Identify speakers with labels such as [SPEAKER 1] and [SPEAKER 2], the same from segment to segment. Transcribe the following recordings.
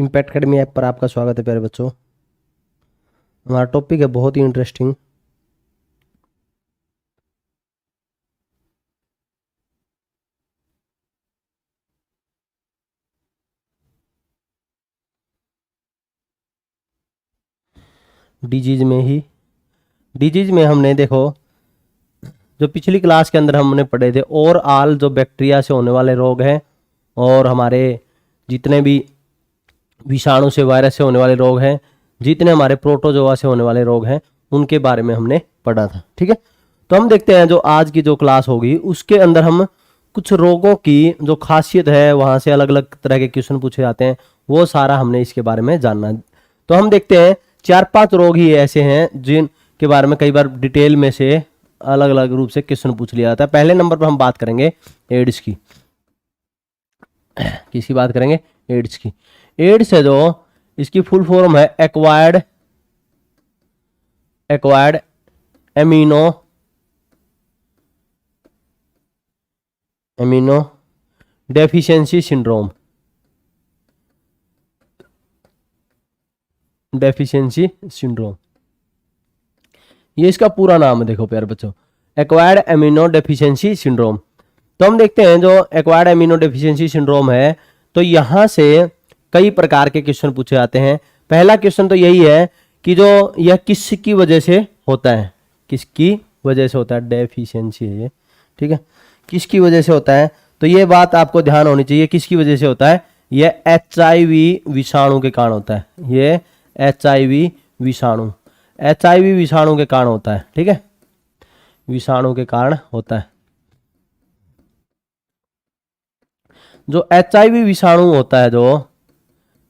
[SPEAKER 1] Impact academy app पर आपका स्वागत है प्यारे बच्चों। हमारा टॉपिक है बहुत ही इंटरेस्टिंग। डिजीज में हमने देखो जो पिछली क्लास के अंदर हमने पढ़े थे और आल जो बैक्टीरिया से होने वाले रोग हैं और हमारे जितने भी विषाणु से वायरस से होने वाले रोग हैं, जितने हमारे प्रोटोजोआ से होने वाले रोग हैं, उनके बारे में हमने पढ़ा था। ठीक है, तो हम देखते हैं जो आज की जो क्लास होगी उसके अंदर हम कुछ रोगों की जो खासियत है, वहां से अलग अलग तरह के क्वेश्चन पूछे जाते हैं, वो सारा हमने इसके बारे में जानना है। तो हम देखते हैं 4-5 रोग ही ऐसे हैं जिनके बारे में कई बार डिटेल में से अलग अलग रूप से क्वेश्चन पूछ लिया जाता है। पहले नंबर पर हम बात करेंगे एड्स की। किसकी बात करेंगे? एड्स की। एड्स है जो इसकी फुल फॉर्म है एक्वायर्ड एमिनो डेफिशिएंसी सिंड्रोम। ये इसका पूरा नाम है। देखो प्यारे बच्चों, एक्वायर्ड एमिनो डेफिशिएंसी सिंड्रोम। तो हम देखते हैं जो एक्वायर्ड एमिनो डेफिशिएंसी सिंड्रोम है, तो यहां से कई प्रकार के क्वेश्चन पूछे जाते हैं। पहला क्वेश्चन तो यही है कि जो यह किसकी वजह से होता है, किसकी वजह से होता है, डेफिशिएंसी है ये। ठीक है, किसकी वजह से होता है, तो ये बात आपको ध्यान होनी चाहिए। किसकी वजह से होता है? ये HIV विषाणु के कारण होता है। ये HIV विषाणु के कारण होता है। ठीक है, विषाणु के कारण होता है। जो HIV विषाणु होता है, जो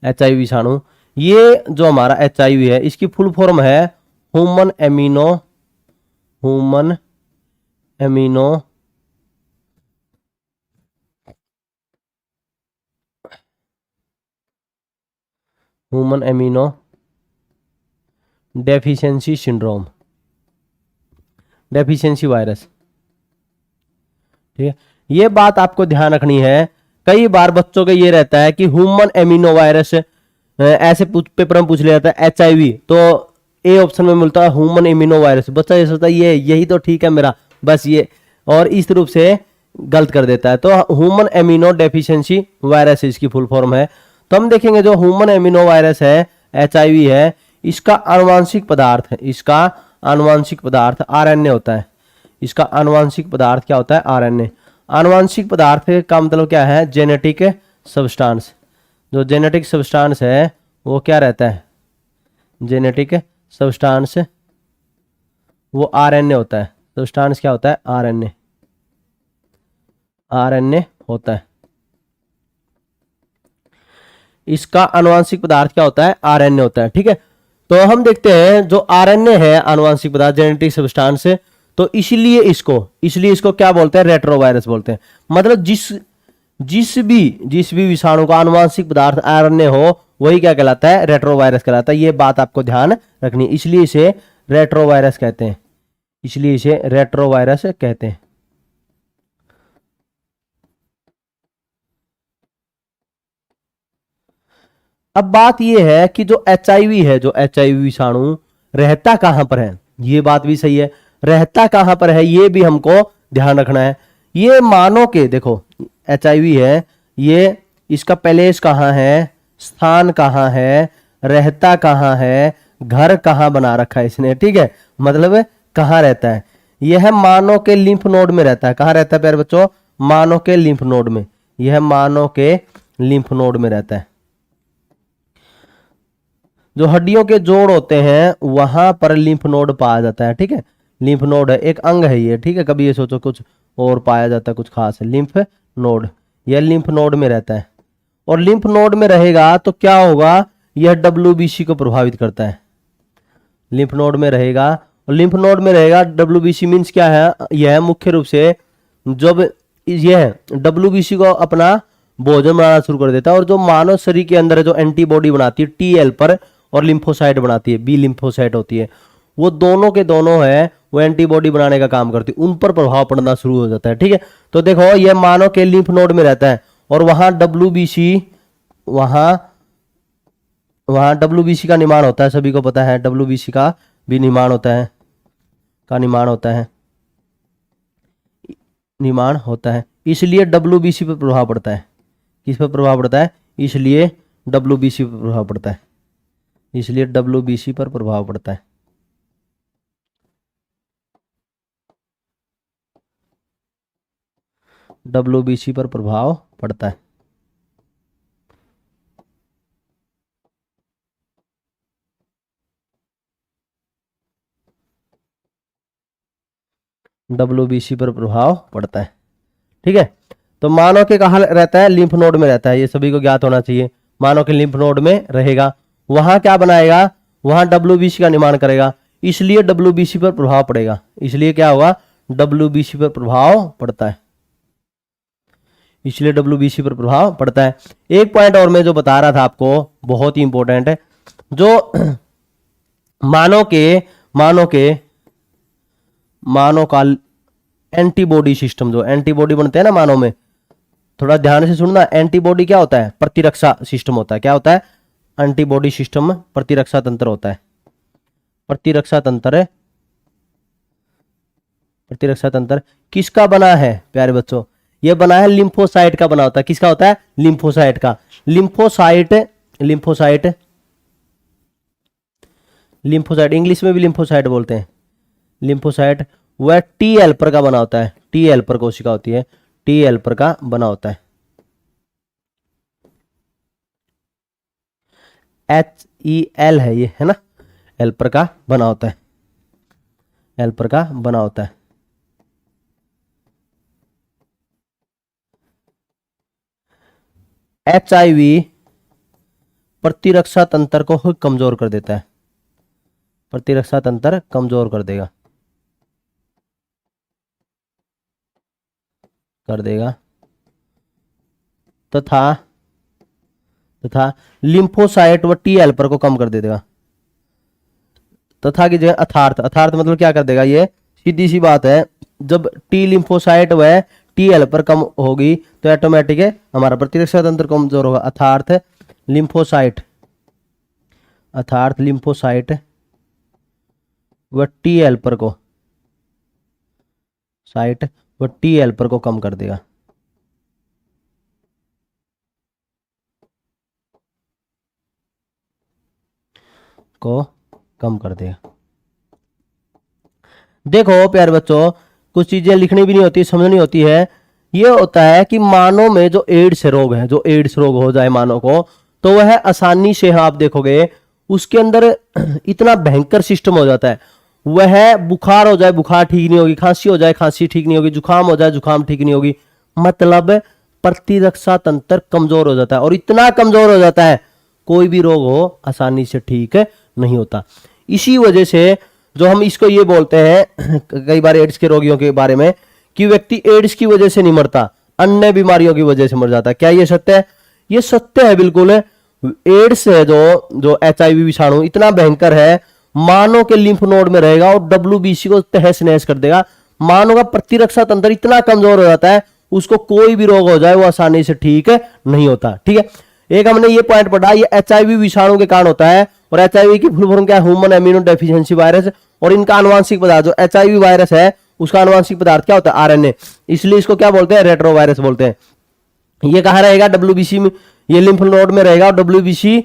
[SPEAKER 1] HIV विषाणु, ये जो हमारा HIV है, इसकी फुल फॉर्म है human amino deficiency syndrome, deficiency virus. ठीक है, ये बात आपको ध्यान रखनी है। कई बार बच्चों का ये रहता है कि ह्यूमन एमिनो वायरस ऐसे पेपर में पूछ लिया जाता है HIV, तो ए ऑप्शन में मिलता है ह्यूमन एमिनो वायरस। बच्चा ये सोचता है ये यही तो ठीक है मेरा, बस ये, और इस रूप से गलत कर देता है। तो ह्यूमन एमिनो डेफिशिएंसी वायरस इसकी फुल फॉर्म है। तो हम देखेंगे जो ह्यूमन एमिनो वायरस है, HIV है, इसका आनुवांशिक पदार्थ RNA होता है। इसका आनुवांशिक पदार्थ क्या होता है? RNA। आनुवांशिक पदार्थ का मतलब क्या है? Genetic substance. जो जेनेटिक सब्सटेंस है वो क्या रहता है? जेनेटिक सब्सटेंस वो RNA होता है। सब्सटेंस क्या होता है? RNA होता है। इसका आनुवांशिक पदार्थ क्या होता है? RNA होता है। ठीक है, तो हम देखते हैं जो RNA है, आनुवांशिक पदार्थ, जेनेटिक सब्सटेंस, तो इसलिए इसको क्या बोलते हैं? रेट्रोवायरस बोलते हैं। मतलब जिस भी विषाणु का आनुवांशिक पदार्थ RNA हो, वही क्या कहलाता है? रेट्रोवायरस कहलाता है। ये बात आपको ध्यान रखनी, इसलिए इसे रेट्रोवायरस कहते हैं। अब बात यह है कि जो HIV विषाणु रहता कहां पर है, ये बात भी सही है। रहता कहां पर है ये भी हमको ध्यान रखना है। ये मानो के देखो HIV है, ये इसका पैलेस कहां है, स्थान कहां है, रहता कहां है, घर कहां बना रखा है इसने। ठीक है, मतलब कहां रहता है? यह मानो के लिम्फ नोड में रहता है। कहां रहता है प्यारे बच्चों? मानो के लिम्फ नोड में। यह मानो के लिम्फ नोड में रहता है। जो हड्डियों के जोड़ होते हैं वहां पर लिम्फ नोड पाया जाता है। ठीक है, लिम्फ नोड है, एक अंग है ये। ठीक है, कभी ये सोचो कुछ और पाया जाता है, कुछ खास है। लिम्फ नोड, यह लिम्फ नोड में रहता है। और लिम्फ नोड में रहेगा तो क्या होगा? यह WBC को प्रभावित करता है। लिम्फ नोड में रहेगा, और लिम्फ नोड में रहेगा WBC मीन्स क्या है? यह मुख्य रूप से जब यह WBC को अपना भोजन बनाना शुरू कर देता है, और जो मानव शरीर के अंदर जो एंटीबॉडी बनाती है TL पर, और लिम्फोसाइट बनाती है, B लिम्फोसाइट होती है, वो दोनों के दोनों है, वो एंटीबॉडी बनाने का काम करती है, उन पर प्रभाव पड़ना शुरू हो जाता है। ठीक है, तो देखो ये मानव के लिम्फ नोड में रहता है, और वहां WBC, वहां वहां WBC का निर्माण होता है, सभी को पता है WBC का भी निर्माण होता है, निर्माण होता है। इसलिए WBC पर प्रभाव पड़ता है। किस पर प्रभाव पड़ता है? इसलिए WBC पर प्रभाव पड़ता है, इसलिए WBC पर प्रभाव पड़ता है। WBC पर प्रभाव पड़ता है। WBC पर प्रभाव पड़ता है, ठीक है। तो मानव के कहाँ रहता है? लिम्फ नोड में रहता है, ये सभी को ज्ञात होना चाहिए। मानव के लिम्फ नोड में रहेगा, वहां क्या बनाएगा? वहां WBC का निर्माण करेगा, इसलिए WBC पर प्रभाव पड़ेगा। इसलिए क्या होगा? WBC पर प्रभाव पड़ता है, इसलिए WBC पर प्रभाव पड़ता है। एक पॉइंट और मैं जो बता रहा था आपको, बहुत ही इंपॉर्टेंट है, जो मानव का एंटीबॉडी सिस्टम, जो एंटीबॉडी बनते हैं ना मानव में, थोड़ा ध्यान से सुनना। एंटीबॉडी क्या होता है? प्रतिरक्षा सिस्टम होता है। क्या होता है? एंटीबॉडी सिस्टम प्रतिरक्षा तंत्र होता है। प्रतिरक्षा तंत्र किसका बना है प्यारे बच्चों? यह बना है लिम्फोसाइट का बना होता है। किसका होता है? लिम्फोसाइट का। लिम्फोसाइट इंग्लिश में भी लिम्फोसाइट बोलते हैं। लिम्फोसाइट वह टी हेल्पर का बना होता है। टी हेल्पर कोशिका होती है, टी हेल्पर का बना होता है। HEL है ये, है ना, हेल्पर का बना होता है, हेल्पर का बना होता है। HIV प्रतिरक्षा तंत्र को कमजोर कर देता है, प्रतिरक्षा तंत्र कमजोर कर देगा, तथा लिम्फोसाइट व टी हेल्पर को कम कर देगा। तथा की जगह अर्थार्थ मतलब क्या कर देगा? ये सीधी सी बात है, जब टी लिम्फोसाइट व टी हेल्पर कम होगी तो ऑटोमेटिक है हमारा प्रतिरक्षा तंत्र कमजोर होगा। अर्थार्थ लिम्फोसाइट व टी हेल्पर को कम कर देगा। देखो प्यारे बच्चों, कुछ चीजें लिखनी भी नहीं होती, समझनी होती है। ये होता है कि मानव में जो एड्स रोग है, जो एड्स रोग हो जाए मानव को, तो वह आसानी से, आप देखोगे उसके अंदर इतना भयंकर सिस्टम हो जाता है, वह बुखार हो जाए बुखार ठीक नहीं होगी, खांसी हो जाए खांसी ठीक नहीं होगी, जुकाम हो जाए जुकाम ठीक नहीं होगी, मतलब प्रतिरक्षा तंत्र कमजोर हो जाता है। और इतना कमजोर हो जाता है कोई भी रोग हो आसानी से ठीक नहीं होता। इसी वजह से जो हम इसको ये बोलते हैं कई बार एड्स के रोगियों के बारे में, कि व्यक्ति एड्स की वजह से नहीं मरता, अन्य बीमारियों की वजह से मर जाता है। क्या ये सत्य है? ये सत्य है, बिल्कुल है। एड्स है जो HIV विषाणु इतना भयंकर है, मानव के लिम्फ नोड में रहेगा और WBC को तहस नहस कर देगा। मानव का प्रतिरक्षा तंत्र इतना कमजोर हो जाता है, उसको कोई भी रोग हो जाए वो आसानी से ठीक नहीं होता। ठीक है, एक हमने ये पॉइंट पढ़ा, ये HIV विषाणु के कारण होता है। और HIV की फुल फॉर्म क्या है? Human immuno deficiency virus. और इनका आनुवांशिक पदार्थ, जो HIV वायरस है उसका आनुवांशिक पदार्थ क्या होता है? RNA। इसलिए इसको क्या बोलते हैं? रेट्रो वायरस बोलते हैं। ये कहाँ रहेगा? WBC में, ये लिम्फ नोड में रहेगा। और WBC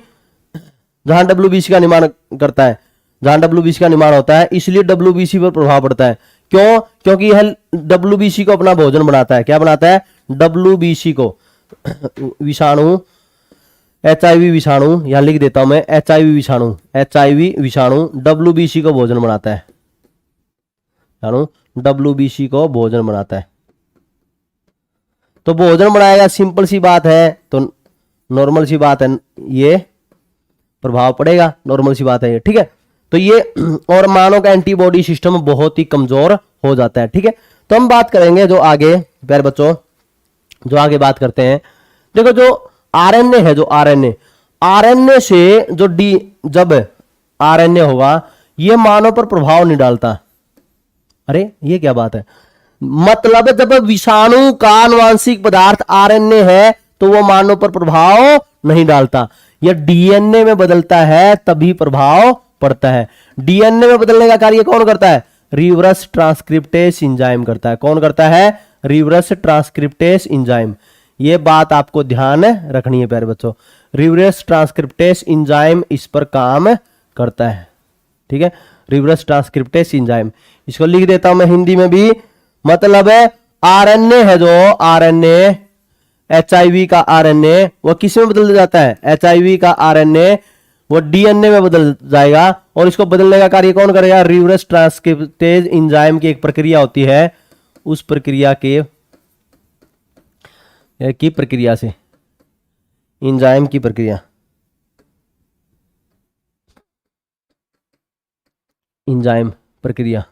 [SPEAKER 1] जहां WBC का निर्माण करता है, जहां WBC का निर्माण होता है, इसलिए WBC पर प्रभाव पड़ता है। क्यों? क्योंकि यह WBC को अपना भोजन बनाता है। क्या बनाता है? WBC को विषाणु, HIV विषाणु, यहां लिख देता हूं मैं, HIV विषाणु WBC को भोजन बनाता है, WBC को भोजन बनाता है। तो भोजन बनाएगा, सिंपल सी बात है, तो नॉर्मल सी बात है, ये प्रभाव पड़ेगा, नॉर्मल सी बात है ये। ठीक है, तो ये और मानव का एंटीबॉडी सिस्टम बहुत ही कमजोर हो जाता है। ठीक है, तो हम बात करेंगे जो आगे, प्यारे बच्चों जो आगे बात करते हैं, देखो जो RNA है, जो RNA से जो जब RNA होगा ये मानव पर प्रभाव नहीं डालता। अरे ये क्या बात है? मतलब जब विषाणु का आनुवांशिक पदार्थ RNA है तो वो मानव पर प्रभाव नहीं डालता। यह डीएनए में बदलता है तभी प्रभाव पड़ता है। डीएनए में बदलने का कार्य कौन करता है? रिवर्स ट्रांसक्रिप्टेज एंजाइम करता है। कौन करता है? Reverse transcriptase enzyme. ये बात आपको ध्यान रखनी है प्यारे बच्चों, रिवर्स ट्रांसक्रिप्टेज एंजाइम इस पर काम करता है। ठीक है, रिवर्स ट्रांसक्रिप्टेज एंजाइम, इसको लिख देता हूं मैं हिंदी में भी। मतलब है आरएनए है जो आरएनए, एचआईवी का आरएनए वो किस में बदल जाता है? एचआईवी का आरएनए वो डीएनए में बदल जाएगा, और इसको बदलने का कार्य कौन करेगा? रिवर्स ट्रांसक्रिप्टेज एंजाइम की एक प्रक्रिया होती है, उस प्रक्रिया की प्रक्रिया से, एंजाइम की प्रक्रिया, एंजाइम प्रक्रिया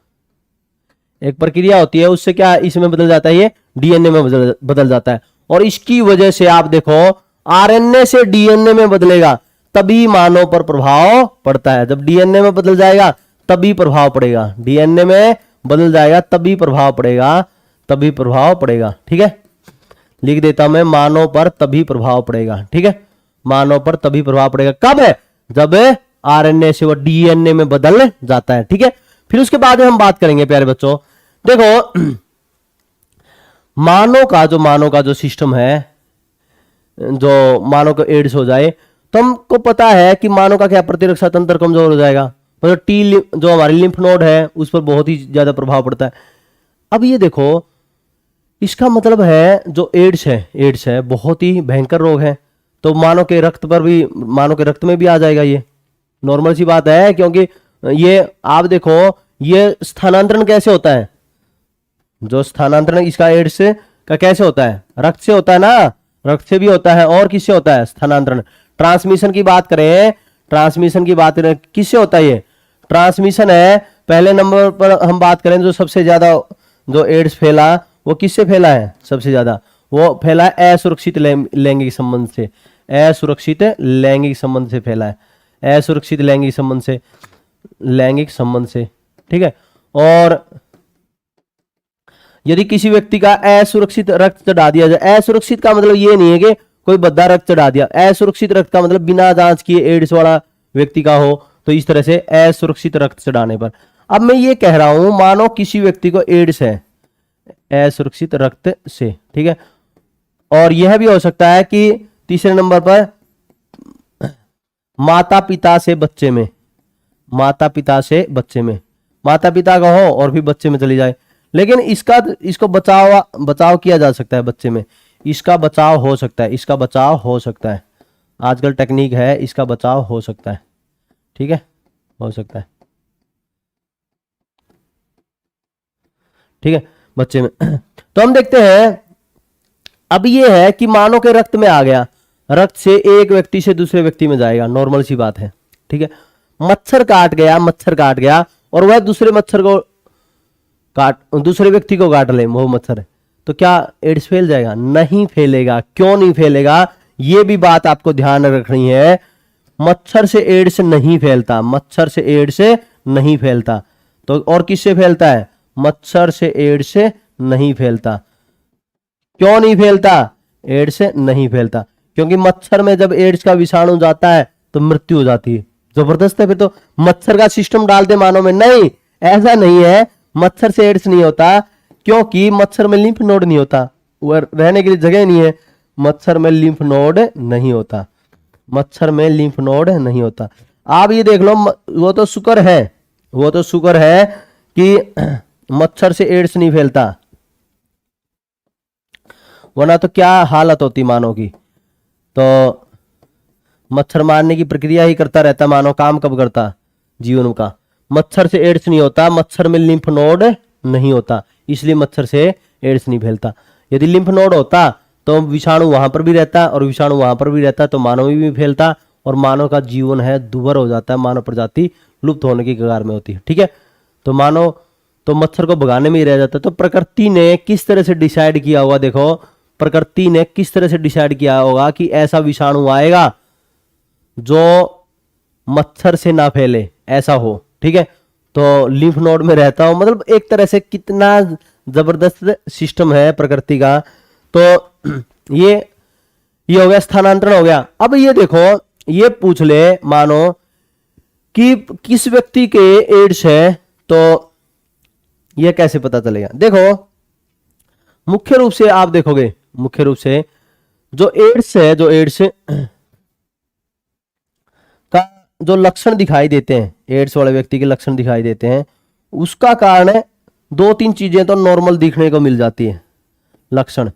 [SPEAKER 1] एक प्रक्रिया होती है, उससे क्या इसमें बदल जाता है? ये डीएनए में बदल जाता है। और इसकी वजह से आप देखो आरएनए से डीएनए में बदलेगा तभी मानव पर प्रभाव पड़ता है। जब डीएनए में बदल जाएगा तभी प्रभाव पड़ेगा, डीएनए में बदल जाएगा तभी प्रभाव पड़ेगा, तभी प्रभाव पड़ेगा। ठीक है, लिख देता हूं मैं, मानव पर तभी प्रभाव पड़ेगा। ठीक है, मानव पर तभी प्रभाव पड़ेगा। कब है? जब आरएनए से वो डीएनए में बदल जाता है। ठीक है, फिर उसके बाद हम बात करेंगे प्यारे बच्चों। देखो मानव का जो सिस्टम है, जो मानव को एड्स हो जाए तो हमको पता है कि मानव का क्या प्रतिरक्षा तंत्र कमजोर हो जाएगा, मतलब टी जो हमारी लिम्फ नोड है उस पर बहुत ही ज्यादा प्रभाव पड़ता है। अब ये देखो, इसका मतलब है जो एड्स है बहुत ही भयंकर रोग है, तो मानव के रक्त पर भी, मानव के रक्त में भी आ जाएगा। ये नॉर्मल सी बात है, क्योंकि ये आप देखो ये स्थानांतरण कैसे होता है? जो स्थानांतरण इसका एड्स का कैसे होता है? रक्त से होता है ना, रक्त से भी होता है, और किससे होता है स्थानांतरण? ट्रांसमिशन की बात करें, ट्रांसमिशन की बात करें किससे होता है? ये ट्रांसमिशन है। पहले नंबर पर हम बात करें जो सबसे ज्यादा जो एड्स फैला वो किससे फैला है? सबसे ज्यादा वो फैला है असुरक्षित लैंगिक संबंध से, असुरक्षित लैंगिक संबंध से फैला है, असुरक्षित लैंगिक संबंध से, लैंगिक संबंध से। ठीक है, और यदि किसी व्यक्ति का असुरक्षित रक्त चढ़ा दिया जाए, असुरक्षित का मतलब ये नहीं है कि कोई भद्दा रक्त चढ़ा दिया, असुरक्षित रक्त का मतलब बिना जांच किए एड्स वाला व्यक्ति का हो, तो इस तरह से असुरक्षित रक्त चढ़ाने पर। अब मैं ये कह रहा हूं, मानो किसी व्यक्ति को एड्स है असुरक्षित रक्त से, ठीक है, और यह भी हो सकता है कि तीसरे नंबर पर माता पिता से बच्चे में, माता पिता से बच्चे में, माता पिता का हो और भी बच्चे में चली जाए, लेकिन इसको बचाव किया जा सकता है बच्चे में, इसका बचाव हो सकता है, इसका बचाव हो सकता है, आजकल टेक्निक है, इसका बचाव हो सकता है। ठीक है, हो सकता है। ठीक है, बच्चे में। तो हम देखते हैं, अब ये है कि मानो के रक्त में आ गया, रक्त से एक व्यक्ति से दूसरे व्यक्ति में जाएगा, नॉर्मल सी बात है। ठीक है, मच्छर काट गया और वह दूसरे व्यक्ति को काट ले वो मच्छर, तो क्या एड्स फैल जाएगा? नहीं फैलेगा। क्यों नहीं फैलेगा? ये भी बात आपको ध्यान रखनी है। मच्छर से एड्स नहीं फैलता, मच्छर से एड्स नहीं फैलता। तो और किससे फैलता है? मच्छर से एड्स नहीं फैलता। क्यों नहीं फैलता? एड्स नहीं फैलता क्योंकि मच्छर में जब एड्स का विषाणु जाता है तो मृत्यु हो जाती है। जबरदस्त है। फिर तो मच्छर का सिस्टम डालते मानव में, नहीं, ऐसा नहीं है। मच्छर से एड्स नहीं होता क्योंकि मच्छर में लिम्फ नोड नहीं होता, वह रहने के लिए जगह नहीं है। मच्छर में लिम्फ नोड नहीं होता, मच्छर में लिम्फ नोड नहीं होता। आप ये देख लो, वो तो शुक्र है कि मच्छर से एड्स नहीं फैलता, वरना तो क्या हालत होती मानव की। तो मच्छर मारने की प्रक्रिया ही करता रहता मानव, काम कब करता जीवन का। मच्छर से एड्स नहीं होता, मच्छर में लिम्फ नोड नहीं होता, इसलिए मच्छर से एड्स नहीं फैलता। यदि लिम्फ नोड होता तो विषाणु वहां पर भी रहता और विषाणु वहां पर भी रहता तो मानव भी फैलता और मानव का जीवन है दुर्भर हो जाता है, मानव प्रजाति लुप्त होने की कगार में होती है। ठीक है, तो मानव तो मच्छर को भगाने में ही रह जाता। तो प्रकृति ने किस तरह से डिसाइड किया होगा, देखो प्रकृति ने किस तरह से डिसाइड किया होगा कि ऐसा विषाणु आएगा जो मच्छर से ना फैले, ऐसा हो। ठीक है, तो लिम्फ नोड में रहता हो, मतलब एक तरह से कितना जबरदस्त सिस्टम है प्रकृति का। तो ये ये हो गया स्थानांतरण हो गया। अब ये देखो, ये पूछ ले मानो कि किस व्यक्ति के एड्स है, तो ये कैसे पता चलेगा? देखो मुख्य रूप से आप देखोगे, मुख्य रूप से जो एड्स है, जो एड्स का जो लक्षण दिखाई देते हैं, एड्स वाले व्यक्ति के लक्षण दिखाई देते हैं, उसका कारण है दो तीन चीजें तो नॉर्मल दिखने को मिल जाती है। लक्षण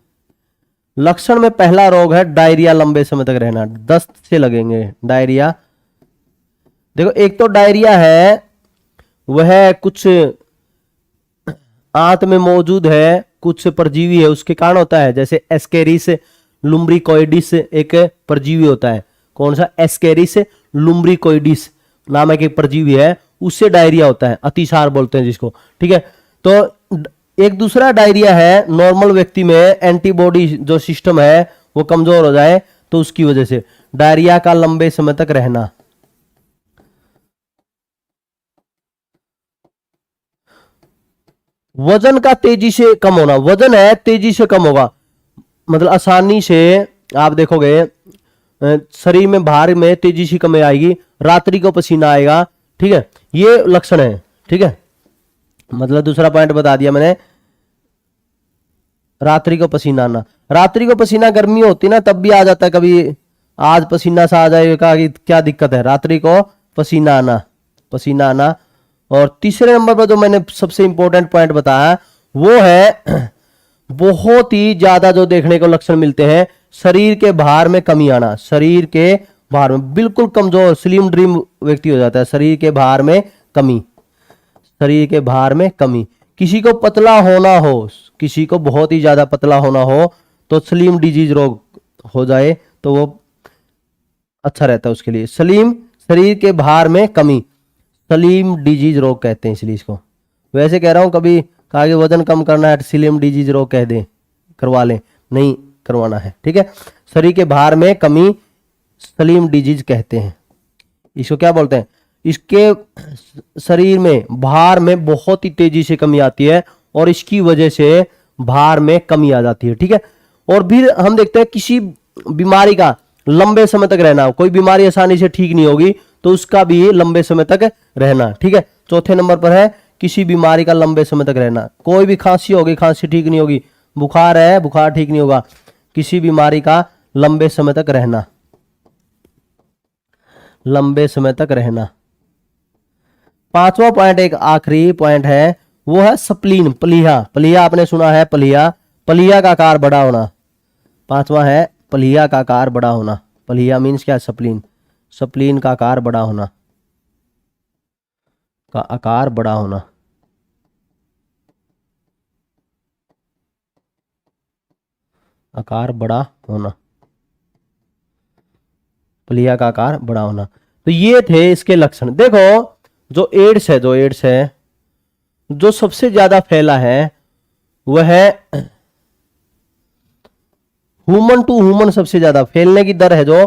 [SPEAKER 1] लक्षण में पहला रोग है डायरिया, लंबे समय तक रहना, दस्त से लगेंगे डायरिया। देखो एक तो डायरिया है वह कुछ आंत में मौजूद है, कुछ परजीवी है उसके कारण होता है, जैसे एस्केरिस लुम्ब्रिकोइडिस एक परजीवी होता है। कौन सा? एस्केरिस लुम्ब्रिकोइडिस नामक एक परजीवी है, उससे डायरिया होता है, अतिसार बोलते हैं जिसको, ठीक है। तो एक दूसरा डायरिया है नॉर्मल व्यक्ति में एंटीबॉडी जो सिस्टम है वो कमजोर हो जाए, तो उसकी वजह से डायरिया का लंबे समय तक रहना। वजन का तेजी से कम होना, वजन है तेजी से कम होगा, मतलब आसानी से आप देखोगे शरीर में भार में तेजी से कमी आएगी, रात्रि को पसीना आएगा, ठीक है, ये लक्षण है, ठीक है। मतलब दूसरा पॉइंट बता दिया मैंने, रात्रि को पसीना आना। रात्रि को पसीना गर्मी होती ना तब भी आ जाता है, कभी आज पसीना सा आ जाएगा कि क्या दिक्कत है, रात्रि को पसीना आना, पसीना आना। और तीसरे नंबर पर जो मैंने सबसे इंपॉर्टेंट पॉइंट बताया वो है बहुत ही ज्यादा जो देखने को लक्षण मिलते हैं, शरीर के भार में कमी आना, शरीर के भार में बिल्कुल कमजोर स्लिम ड्रीम व्यक्ति हो जाता है, शरीर के भार में कमी, शरीर के भार में कमी। किसी को पतला होना हो, किसी को बहुत ही ज्यादा पतला होना हो तो स्लिम डिजीज रोग हो जाए तो वो अच्छा रहता है उसके लिए। स्लिम शरीर के भार में कमी, स्लिम डिजीज रोग कहते हैं इसलिए इसको। वैसे कह रहा हूं कभी कहा कि वजन कम करना है स्लिम डिजीज रोग कह दें, करवा लें, नहीं करवाना है, ठीक है। शरीर के भार में कमी स्लिम डिजीज कहते हैं, इसको क्या बोलते हैं? इसके शरीर में भार में बहुत ही तेजी से कमी आती है और इसकी वजह से भार में कमी आ जाती है, ठीक है। और फिर हम देखते हैं किसी बीमारी का लंबे समय तक रहना, कोई बीमारी आसानी से ठीक नहीं होगी तो उसका भी लंबे समय तक रहना, ठीक है। चौथे नंबर पर है किसी बीमारी का लंबे समय तक रहना, कोई भी खांसी होगी, खांसी ठीक नहीं होगी, बुखार है, बुखार ठीक नहीं होगा, किसी बीमारी का लंबे समय तक रहना, लंबे समय तक रहना। पांचवा पॉइंट एक आखिरी पॉइंट है वो है स्प्लीन, प्लीहा। प्लीहा आपने सुना है, प्लीहा, प्लीहा का आकार बड़ा होना। पांचवा है प्लीहा का आकार बड़ा होना। प्लीहा मीन्स क्या? स्प्लीन, स्प्लीन का आकार बड़ा होना, का आकार बड़ा होना, आकार बड़ा होना, प्लीहा का आकार बड़ा होना। तो ये थे इसके लक्षण। देखो जो एड्स है, जो एड्स है जो सबसे ज्यादा फैला है वह है ह्यूमन टू ह्यूमन, सबसे ज्यादा फैलने की दर है जो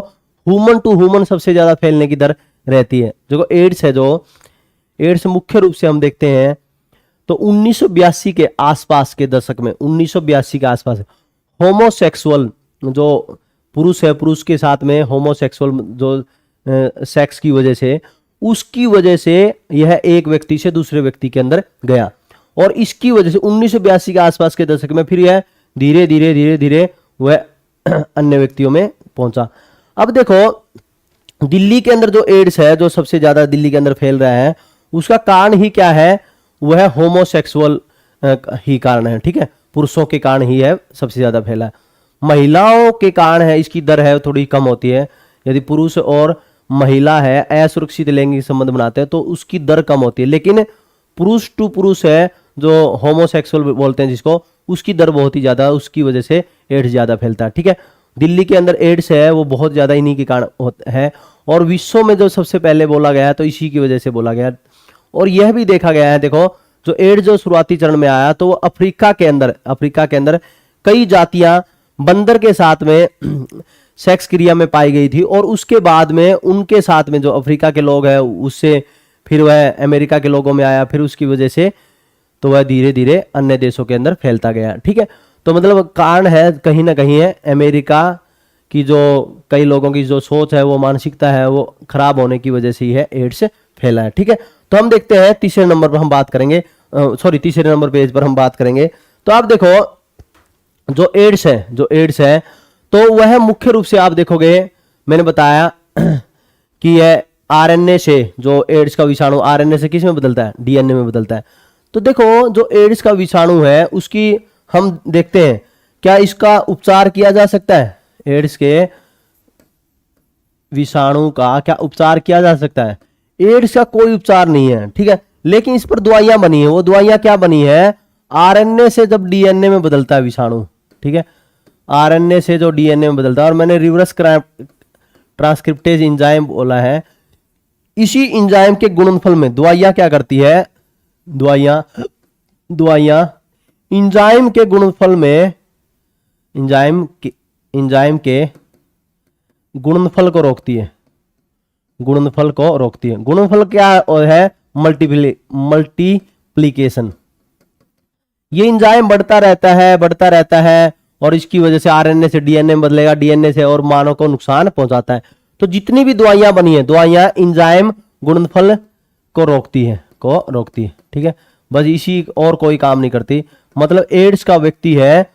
[SPEAKER 1] ह्यूमन टू ह्यूमन सबसे ज्यादा फैलने की दर रहती है। जो एड्स है, जो एड्स मुख्य रूप से हम देखते हैं तो 1982 के आसपास के दशक में, 1982 के आसपास होमोसेक्सुअल जो पुरुष है, पुरुष के साथ में होमोसेक्सुअल जो सेक्स की वजह से, उसकी वजह से यह एक व्यक्ति से दूसरे व्यक्ति के अंदर गया और इसकी वजह से 1982 के आसपास के दशक में फिर यह धीरे धीरे धीरे धीरे वह अन्य व्यक्तियों में पहुंचा। अब देखो दिल्ली के अंदर जो एड्स है जो सबसे ज्यादा दिल्ली के अंदर फैल रहा है उसका कारण ही क्या है? वह होमोसेक्सुअल ही कारण है, ठीक है, पुरुषों के कारण ही है सबसे ज्यादा फैला है। महिलाओं के कारण है इसकी दर है थोड़ी कम होती है, यदि पुरुष और महिला है असुरक्षित लैंगिक संबंध बनाते हैं तो उसकी दर कम होती है, लेकिन पुरुष टू पुरुष है जो होमोसेक्सुअल बोलते हैं जिसको, उसकी दर बहुत ही ज्यादा, उसकी वजह से एड्स ज्यादा फैलता है, ठीक है। दिल्ली के अंदर एड्स है वो बहुत ज्यादा इन्हीं के कारण है और विश्व में जो सबसे पहले बोला गया है तो इसी की वजह से बोला गया। और यह भी देखा गया है, देखो जो एड्स जो शुरुआती चरण में आया तो वो अफ्रीका के अंदर कई जातियां बंदर के साथ में सेक्स क्रिया में पाई गई थी और उसके बाद में उनके साथ में जो अफ्रीका के लोग हैं उससे फिर वह अमेरिका के लोगों में आया, फिर उसकी वजह से तो वह धीरे धीरे अन्य देशों के अंदर फैलता गया, ठीक है। तो मतलब कारण है कहीं ना कहीं है अमेरिका कि जो कई लोगों की जो सोच है, वो मानसिकता है, वो खराब होने की वजह से ही है एड्स फैला है। ठीक है, तो हम देखते हैं तीसरे नंबर पर हम बात करेंगे, सॉरी तीसरे नंबर पेज पर हम बात करेंगे। तो आप देखो जो एड्स है तो वह मुख्य रूप से आप देखोगे, मैंने बताया कि यह आरएनए से, जो एड्स का विषाणु आरएनए से किस में बदलता है, डीएनए में बदलता है। तो देखो जो एड्स का विषाणु है उसकी हम देखते हैं क्या इसका उपचार किया जा सकता है, एड्स के विषाणु का क्या उपचार किया जा सकता है। एड्स का कोई उपचार नहीं है, ठीक है, लेकिन इस पर दवाइयां बनी है। वो दवाइयां क्या बनी है, आरएनए से जब डीएनए में बदलता है विषाणु, ठीक है, आरएनए से जो डीएनए में बदलता है, और मैंने रिवर्स ट्रांसक्रिप्टेज एंजाइम बोला है, इसी एंजाइम के गुणनफल में दवाइयां क्या करती है, दवाइयां एंजाइम के गुणनफल में, एंजाइम के गुणनफल को रोकती है, गुणनफल को रोकती है। गुणनफल क्या है, मल्टीप्लिकेशन। ये एंजाइम बढ़ता रहता है और इसकी वजह से आरएनए से डीएनए में बदलेगा, डीएनए से और मानव को नुकसान पहुंचाता है। तो जितनी भी दवाइयां बनी है, दवाइयां एंजाइम गुणनफल को रोकती है, ठीक है, बस इसी और कोई काम नहीं करती। मतलब एड्स का व्यक्ति है,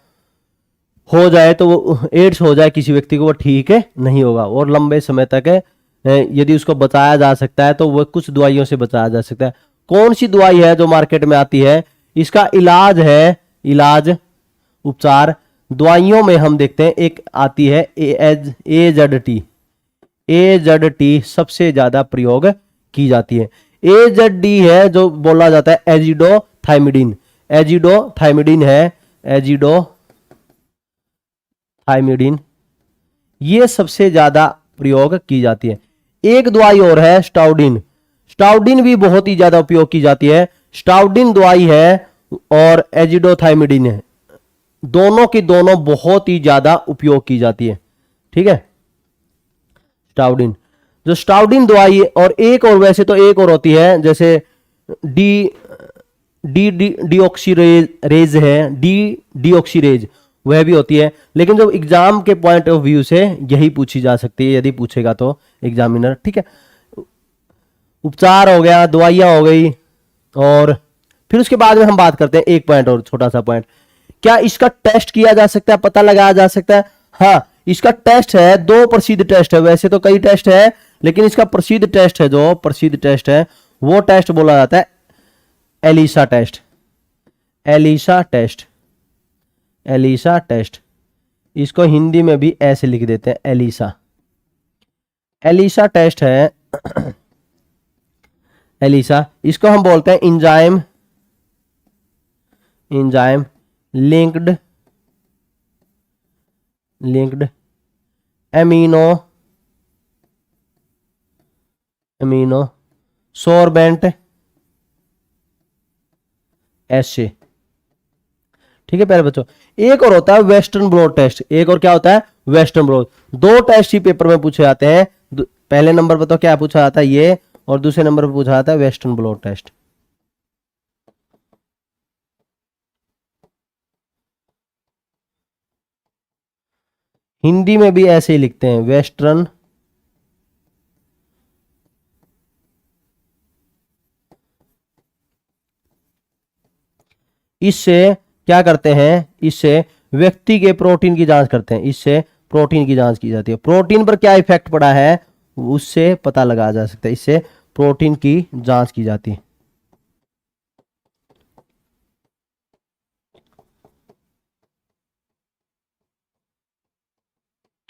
[SPEAKER 1] हो जाए तो वो एड्स हो जाए किसी व्यक्ति को, वो ठीक है नहीं होगा, और लंबे समय तक यदि उसको बचाया जा सकता है तो वह कुछ दवाइयों से बचाया जा सकता है। कौन सी दवाई है जो मार्केट में आती है, इसका इलाज है, उपचार दवाइयों में हम देखते हैं एक आती है एजेड सबसे ज्यादा प्रयोग की जाती है। एजेड है जो बोला जाता है एजिडोथाइमिडीन है, एजिडोथाइमिडीन, ये सबसे ज्यादा प्रयोग की जाती है। एक दवाई और है स्टाउडिन भी बहुत ही ज्यादा उपयोग की जाती है। स्टाउडिन दवाई है और एजिडोथाइमिडीन है, दोनों की दोनों बहुत ही ज्यादा उपयोग की जाती है, ठीक है। स्टाउडिन दवाई, और एक और वैसे तो एक और होती है, जैसे डीऑक्सीरेज है, डीऑक्सीरेज वह भी होती है, लेकिन जब एग्जाम के पॉइंट ऑफ व्यू से यही पूछी जा सकती है, यदि पूछेगा तो एग्जामिनर, ठीक है। उपचार हो गया, दवाइयां हो गई, और फिर उसके बाद में हम बात करते हैं एक पॉइंट और, छोटा सा पॉइंट, क्या इसका टेस्ट किया जा सकता है, पता लगाया जा सकता है। हाँ, इसका टेस्ट है, दो प्रसिद्ध टेस्ट है, वैसे तो कई टेस्ट है, लेकिन इसका प्रसिद्ध टेस्ट है, जो प्रसिद्ध टेस्ट है वो टेस्ट बोला जाता है एलिसा टेस्ट। इसको हिंदी में भी ऐसे लिख देते हैं, एलिसा टेस्ट है। एलिसा, इसको हम बोलते हैं एंजाइम लिंक्ड एमिनो सोर्बेंट एसे, ठीक है प्यारे बच्चों। एक और होता है वेस्टर्न ब्लॉट टेस्ट, एक और क्या होता है, वेस्टर्न ब्लॉट। दो टेस्ट ही पेपर में पूछे जाते हैं, पहले नंबर पर तो क्या पूछा जाता है ये, और दूसरे नंबर पर पूछा जाता है वेस्टर्न ब्लॉट टेस्ट। हिंदी में भी ऐसे ही लिखते हैं, वेस्टर्न इससे क्या करते हैं, इससे व्यक्ति के प्रोटीन की जांच करते हैं, इससे प्रोटीन की जांच की जाती है। प्रोटीन पर क्या इफेक्ट पड़ा है उससे पता लगाया जा सकता है, इससे प्रोटीन की जांच की जाती है।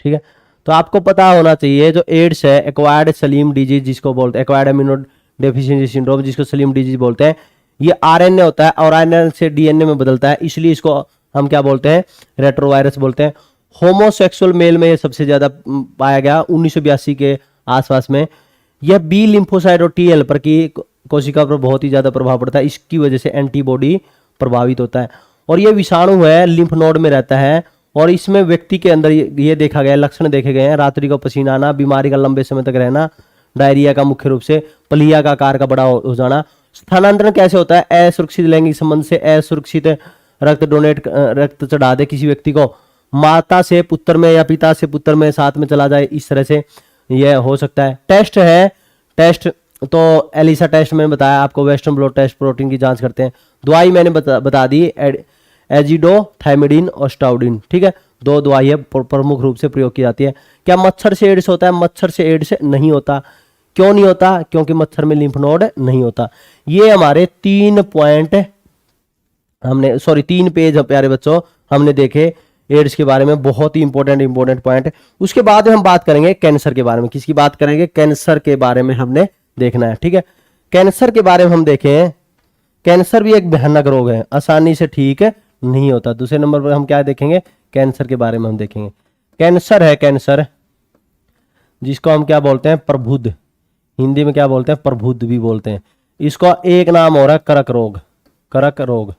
[SPEAKER 1] ठीक है, तो आपको पता होना चाहिए जो एड्स है, एक्वायर्ड सलीम डिजीज जिसको बोलते हैं, एक्वायर्ड एमिनो डेफिशिएंसी सिंड्रोम जिसको सलीम डिजीज बोलते हैं, ये आरएनए होता है और आरएनए से डीएनए में बदलता है, इसलिए इसको हम क्या बोलते हैं, रेट्रोवायरस बोलते हैं। होमोसेक्सुअल मेल में ये सबसे ज्यादा पाया गया 1982 के आसपास में। यह बी लिम्फोसाइट और टी हेल्पर की कोशिका पर बहुत ही ज्यादा प्रभाव पड़ता है, इसकी वजह से एंटीबॉडी प्रभावित होता है। और यह विषाणु है लिम्फ नोड में रहता है, और इसमें व्यक्ति के अंदर ये देखा गया, लक्षण देखे गए हैं, रात्रि को पसीना आना, बीमारी का लंबे समय तक रहना, डायरिया का मुख्य रूप से, पलिया का आकार का बड़ा हो जाना। स्थानांतरण कैसे होता है, असुरक्षित लैंगिक संबंध से असुरक्षित रक्त चढ़ा दे किसी व्यक्ति को, माता से पुत्र में या पिता से पुत्र में साथ में चला जाए, इस तरह से यह हो सकता है। टेस्ट है, टेस्ट तो एलिसा टेस्ट में बताया आपको, वेस्टर्न ब्लॉट टेस्ट प्रोटीन की जांच करते हैं। दवाई मैंने बता दी, एजिडोथाइमिडीन और स्टाउडिन, ठीक है, 2 दवाई है प्रमुख रूप से प्रयोग की जाती है। क्या मच्छर से एड्स होता है? मच्छर से एड्स नहीं होता। क्यों नहीं होता? क्योंकि मच्छर में लिम्फ नोड नहीं होता। ये हमारे 3 पॉइंट हमने, सॉरी 3 पेज प्यारे बच्चों हमने देखे एड्स के बारे में, बहुत ही इंपॉर्टेंट पॉइंट। उसके बाद में हम बात करेंगे कैंसर के बारे में। किसकी बात करेंगे? कैंसर के बारे में हमने देखना है, ठीक है। कैंसर के बारे में हम देखें, कैंसर भी एक भयानक रोग है, आसानी से ठीक नहीं होता। दूसरे नंबर पर हम क्या देखेंगे? कैंसर के बारे में हम देखेंगे। कैंसर है, कैंसर जिसको हम क्या बोलते हैं? प्रबुद्ध, हिंदी में क्या बोलते हैं? प्रबुद्ध भी बोलते हैं। इसका एक नाम हो रहा है करक रोग, करक रोग,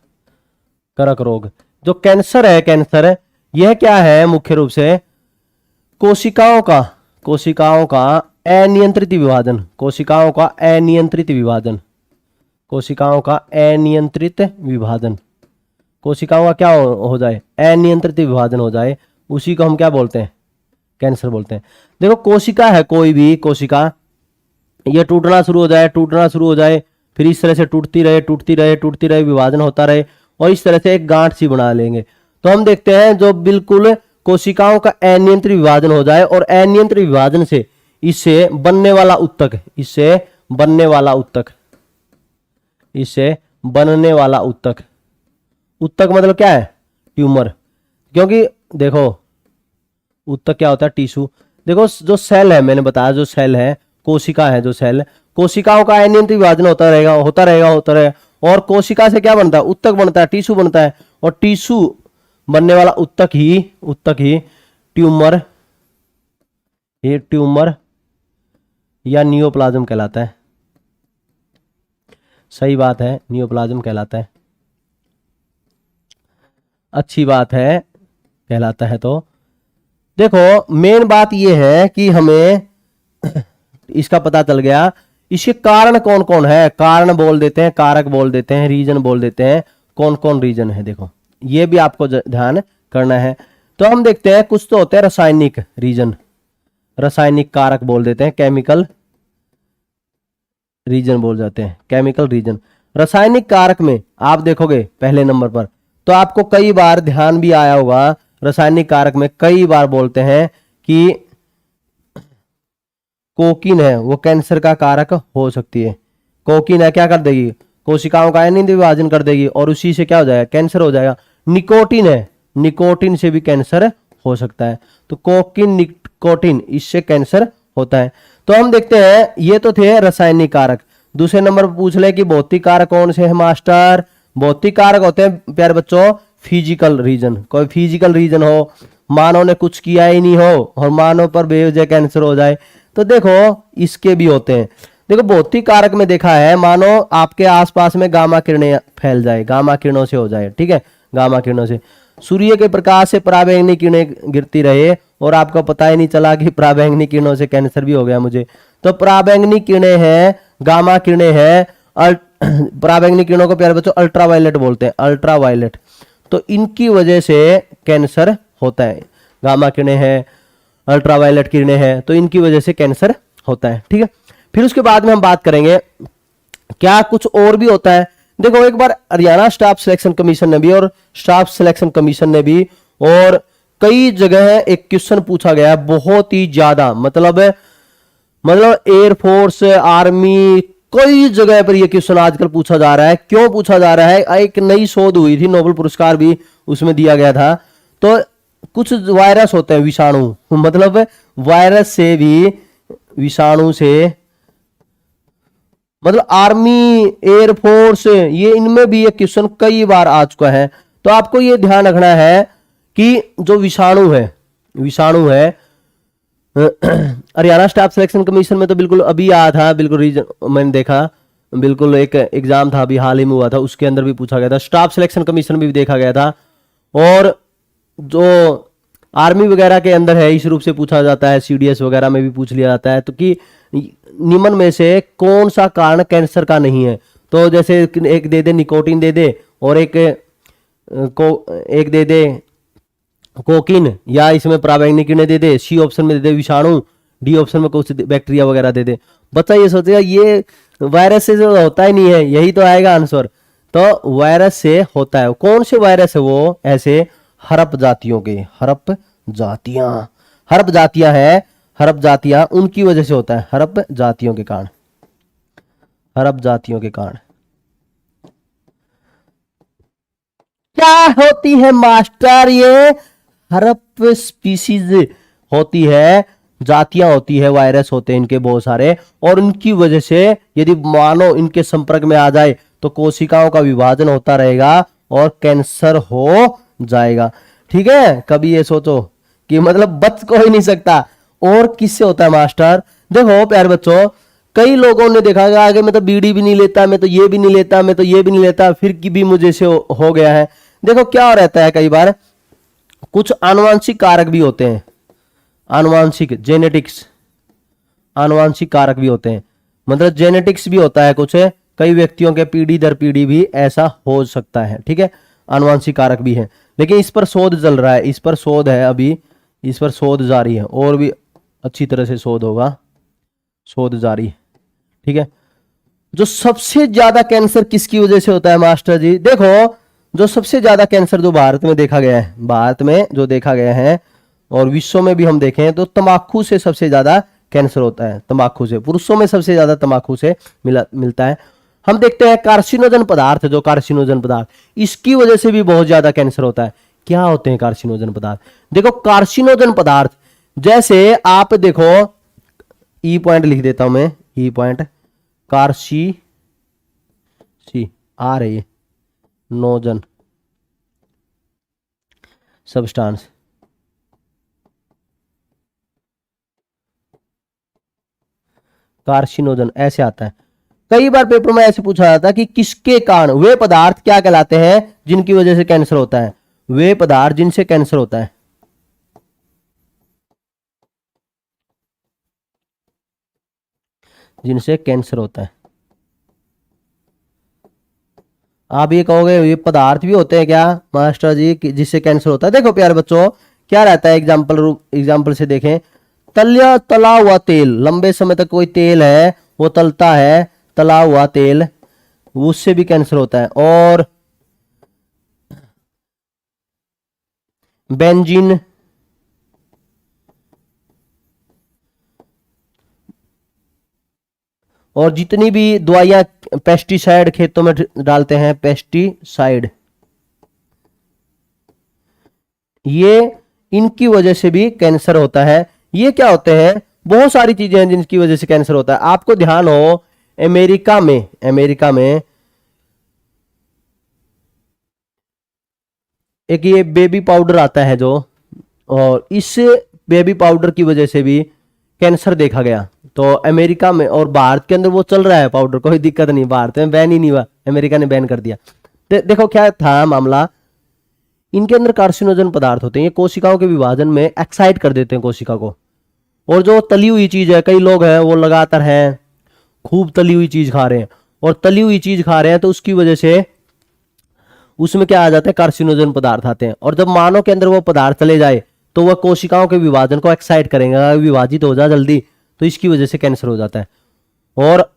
[SPEAKER 1] करक रोग। जो कैंसर है, कैंसर यह क्या है? मुख्य रूप से कोशिकाओं का अनियंत्रित विभाजन, कोशिकाओं का अनियंत्रित विभाजन, कोशिकाओं का अनियंत्रित विभाजन, कोशिकाओं का क्या हो जाए? अनियंत्रित विभाजन हो जाए, उसी को हम क्या बोलते हैं? कैंसर बोलते हैं। देखो कोशिका है, कोई भी कोशिका, ये टूटना शुरू हो जाए, फिर इस तरह से टूटती रहे, विभाजन होता रहे और इस तरह से एक गांठ सी बना लेंगे। तो हम देखते हैं जो बिल्कुल कोशिकाओं का अनियंत्रित विभाजन हो जाए और अनियंत्रित विभाजन से इससे बनने वाला उत्तक, उत्तक मतलब क्या है? ट्यूमर। क्योंकि देखो उत्तक क्या होता है? टिश्यू। देखो जो सेल है, मैंने बताया जो सेल है, कोशिका है, जो सेल, कोशिकाओं का अनियंत्रित विभाजन होता रहेगा और कोशिका से क्या बनता है? उत्तक बनता है, टिश्यू बनता है और टिश्यू बनने वाला उत्तक ही ट्यूमर, ये ट्यूमर या नियोप्लाज्म कहलाता है। सही बात है, नियोप्लाज्म कहलाता है, अच्छी बात है, कहलाता है। तो देखो मेन बात यह है कि हमें इसका पता चल गया। इसके कारण कौन कौन है? कारण बोल देते हैं, कारक बोल देते हैं, रीजन बोल देते हैं। कौन कौन रीजन है? देखो ये भी आपको ध्यान करना है। तो हम देखते हैं, कुछ तो होते हैं रासायनिक रीजन, रासायनिक कारक बोल देते हैं, केमिकल रीजन बोल जाते हैं, केमिकल रीजन। रासायनिक कारक में आप देखोगे पहले नंबर पर, तो आपको कई बार ध्यान भी आया होगा, रासायनिक कारक में कई बार बोलते हैं कि कोकीन है वो कैंसर का कारक हो सकती है। कोकीन है, क्या कर देगी? कोशिकाओं का अनियंत्रित विभाजन कर देगी और उसी से क्या हो जाएगा? कैंसर हो जाएगा। निकोटीन है, निकोटीन से भी कैंसर हो सकता है। तो कोकीन, निकोटीन, इससे कैंसर होता है। तो हम देखते हैं ये तो थे रासायनिक कारक। दूसरे नंबर पर पूछ ले कि भौतिक कारक कौन से है मास्टर? भौतिक कारक होते हैं प्यारे बच्चों फिजिकल रीजन। कोई फिजिकल रीजन हो, मानव ने कुछ किया ही नहीं हो और मानव पर बेवजह कैंसर हो जाए, तो देखो इसके भी होते हैं। देखो भौतिक कारक में देखा है, मानो आपके आसपास में गामा किरणें फैल जाए, गामा किरणों से हो जाए, ठीक है, गामा किरणों से, सूर्य के प्रकाश से पराबैंगनी किरणें गिरती रहे और आपको पता ही नहीं चला कि पराबैंगनी किरणों से कैंसर भी हो गया मुझे। तो पराबैंगनी किरणें हैं, गामा किरणें हैं, पराबैंगनी किरणों को प्यारे बच्चों अल्ट्रावायलेट बोलते हैं, अल्ट्रावायलेट। तो इनकी वजह से कैंसर होता है। गामा किरणें हैं, अल्ट्रावायलेट किरणें हैं, तो इनकी वजह से कैंसर होता है, ठीक है। फिर उसके बाद में हम बात करेंगे क्या कुछ और भी होता है। देखो एक बार हरियाणा स्टाफ सिलेक्शन कमीशन ने भी और स्टाफ सिलेक्शन कमीशन ने भी और कई जगह एक क्वेश्चन पूछा गया, बहुत ही ज्यादा, मतलब एयरफोर्स, आर्मी, कई जगह पर यह क्वेश्चन आजकल पूछा जा रहा है। क्यों पूछा जा रहा है? एक नई शोध हुई थी, नोबेल पुरस्कार भी उसमें दिया गया था। तो कुछ वायरस होते हैं, विषाणु, मतलब वायरस से भी, विषाणु से, मतलब आर्मी, एयरफोर्स, ये इनमें भी ये क्वेश्चन कई बार आ चुका है। तो आपको ये ध्यान रखना है कि जो विषाणु है हरियाणा स्टाफ सिलेक्शन कमीशन में तो बिल्कुल अभी आया था, बिल्कुल रीजन मैंने देखा, बिल्कुल एक एग्जाम था अभी हाल ही में हुआ था, उसके अंदर भी पूछा गया था। स्टाफ सिलेक्शन कमीशन में भी देखा गया था और जो आर्मी वगैरह के अंदर है इस रूप से पूछा जाता है, सीडीएस वगैरह में भी पूछ लिया जाता है। तो कि निम्न में से कौन सा कारण कैंसर का नहीं है? तो जैसे एक दे दे निकोटीन दे दे और एक दे दे कोकिन, या इसमें पराबैंगनी किरणें दे दे, सी ऑप्शन में दे दे विषाणु, डी ऑप्शन में कुछ बैक्टीरिया वगैरह दे दे। बच्चा ये सोचेगा ये वायरस से जो होता ही नहीं है, यही तो आएगा आंसर। तो वायरस से होता है, कौन से वायरस है वो? ऐसे हरप जातियों के, हरप जातियां है, हरप जातियां, उनकी वजह से होता है, हरप जातियों के कारण, हरप जातियों के कारण। क्या होती है मास्टर? ये हरप स्पीसीज होती है, जातियां होती है, वायरस होते हैं इनके बहुत सारे, और उनकी वजह से यदि मानो इनके संपर्क में आ जाए तो कोशिकाओं का विभाजन होता रहेगा और कैंसर हो जाएगा। ठीक है, कभी ये सोचो कि मतलब बच को ही नहीं सकता। और किससे होता है मास्टर? देखो प्यारे बच्चों, कई लोगों ने देखा कि आगे मैं तो बीड़ी भी नहीं लेता, मैं तो ये भी नहीं लेता, मैं तो ये भी नहीं लेता, फिर की भी मुझे से हो गया है। देखो क्या रहता है, कई बार कुछ आनुवंशिक कारक भी होते हैं, आनुवंशिक जेनेटिक्स, आनुवंशिक कारक भी होते हैं, मतलब जेनेटिक्स भी होता है कुछ, कई व्यक्तियों के पीढ़ी दर पीढ़ी भी ऐसा हो सकता है। ठीक है, आनुवंशिक कारक भी है, लेकिन इस पर शोध चल रहा है, इस पर शोध है, अभी इस पर शोध जारी है, और भी अच्छी तरह से शोध होगा, शोध जारी है। ठीक है, जो सबसे ज्यादा कैंसर किसकी वजह से होता है मास्टर जी? देखो जो सबसे ज्यादा कैंसर जो भारत में देखा गया है, भारत में जो देखा गया है और विश्व में भी हम देखें तो तंबाकू से सबसे ज्यादा कैंसर होता है, तंबाकू से, पुरुषों में सबसे ज्यादा तंबाकू से मिलता है। हम देखते हैं कार्सिनोजन पदार्थ, जो कार्सिनोजन पदार्थ, इसकी वजह से भी बहुत ज्यादा कैंसर होता है। क्या होते हैं कार्सिनोजन पदार्थ? देखो कार्सिनोजन पदार्थ, जैसे आप देखो, ई पॉइंट लिख देता हूं मैं, ई पॉइंट, कार्सी सी आ रही है, नोजन सब्सटेंस, कार्सिनोजन ऐसे आता है। कई बार पेपर में ऐसे पूछा जाता है कि किसके कारण, वे पदार्थ क्या कहलाते हैं जिनकी वजह से कैंसर होता है? वे पदार्थ जिनसे कैंसर होता है, जिनसे कैंसर होता है। आप ये कहोगे ये पदार्थ भी होते हैं क्या मास्टर जी जिससे कैंसर होता है? देखो प्यारे बच्चों, क्या रहता है, एग्जाम्पल से देखें, तला हुआ तेल, लंबे समय तक कोई तेल है वो तलता है, तला हुआ तेल, उससे भी कैंसर होता है। और बेंजीन, और जितनी भी दवाइयां, पेस्टिसाइड खेतों में डालते हैं, पेस्टिसाइड, ये इनकी वजह से भी कैंसर होता है। ये क्या होते हैं? बहुत सारी चीजें हैं जिनकी वजह से कैंसर होता है। आपको ध्यान हो, अमेरिका में एक ये बेबी पाउडर आता है जो, और इस बेबी पाउडर की वजह से भी कैंसर देखा गया। तो अमेरिका में और भारत के अंदर वो चल रहा है पाउडर, कोई दिक्कत नहीं, भारत में बैन ही नहीं हुआ, अमेरिका ने बैन कर दिया। देखो क्या था मामला, इनके अंदर कार्सिनोजन पदार्थ होते हैं, ये कोशिकाओं के विभाजन में एक्साइट कर देते हैं कोशिका को। और जो तली हुई चीज है, कई लोग हैं वो लगातार हैं खूब तली हुई चीज खा रहे हैं, और तली हुई चीज खा रहे हैं तो उसकी वजह से उसमें क्या आ जाता है, कार्सिनोजन पदार्थ आते हैं। और जब मानव के अंदर वो पदार्थ चले जाए तो वह कोशिकाओं के विभाजन को एक्साइट करेंगे, विभाजित हो जा जल्दी, तो इसकी वजह से कैंसर हो जाता है। और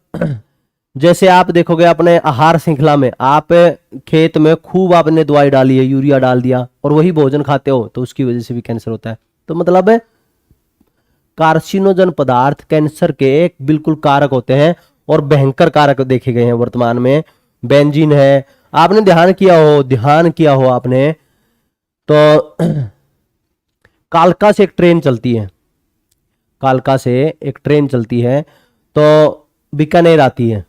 [SPEAKER 1] जैसे आप देखोगे अपने आहार श्रृंखला में, आप खेत में खूब आपने दवाई डाली है, यूरिया डाल दिया, और वही भोजन खाते हो तो उसकी वजह से भी कैंसर होता है। तो मतलब कार्सिनोजन पदार्थ कैंसर के एक बिल्कुल कारक होते हैं, और भयंकर कारक देखे गए हैं वर्तमान में। बेंजीन है, आपने ध्यान किया हो आपने तो कालका से एक ट्रेन चलती है, कालका से एक ट्रेन चलती है तो बीकानेर आती है,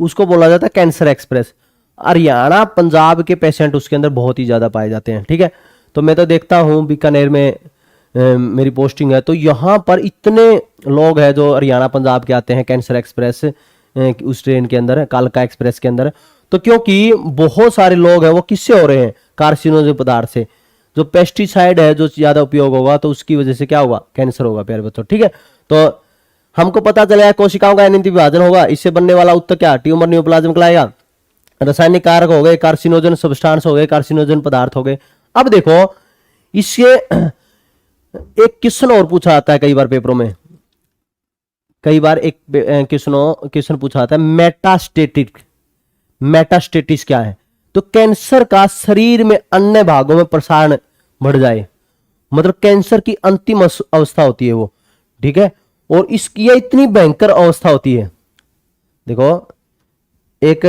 [SPEAKER 1] उसको बोला जाता है कैंसर एक्सप्रेस। हरियाणा पंजाब के पेशेंट उसके अंदर बहुत ही ज्यादा पाए जाते हैं। ठीक है, तो मैं तो देखता हूं बीकानेर में मेरी पोस्टिंग है, तो यहाँ पर इतने लोग हैं जो हरियाणा पंजाब के आते हैं कैंसर एक्सप्रेस उस ट्रेन के अंदर, कालका एक्सप्रेस के अंदर। तो क्योंकि बहुत सारे लोग हैं वो किससे हो रहे हैं, कार्सिनोजन पदार्थ से। जो पेस्टिसाइड है जो ज्यादा उपयोग होगा तो उसकी वजह से क्या होगा, कैंसर होगा प्यारे बच्चों। ठीक है, तो हमको पता चला कोशिकाओं का अनियंत्रित विभाजन होगा, इससे बनने वाला उत्तर क्या, ट्यूमर न्यूप्लाज्म कहलाएगा। रासायनिक कारक हो गए, कार्सिनोजन सब्सटेंस हो गए, कार्सिनोजन पदार्थ हो गए। अब देखो इसके एक क्वेश्चन और पूछा आता है कई बार पेपरों में, कई बार एक क्वेश्चन पूछा आता है मेटास्टेटिस क्या है? तो कैंसर का शरीर में अन्य भागों में प्रसारण बढ़ जाए, मतलब कैंसर की अंतिम अवस्था होती है वो, ठीक है। और इसकी यह इतनी भयंकर अवस्था होती है, देखो एक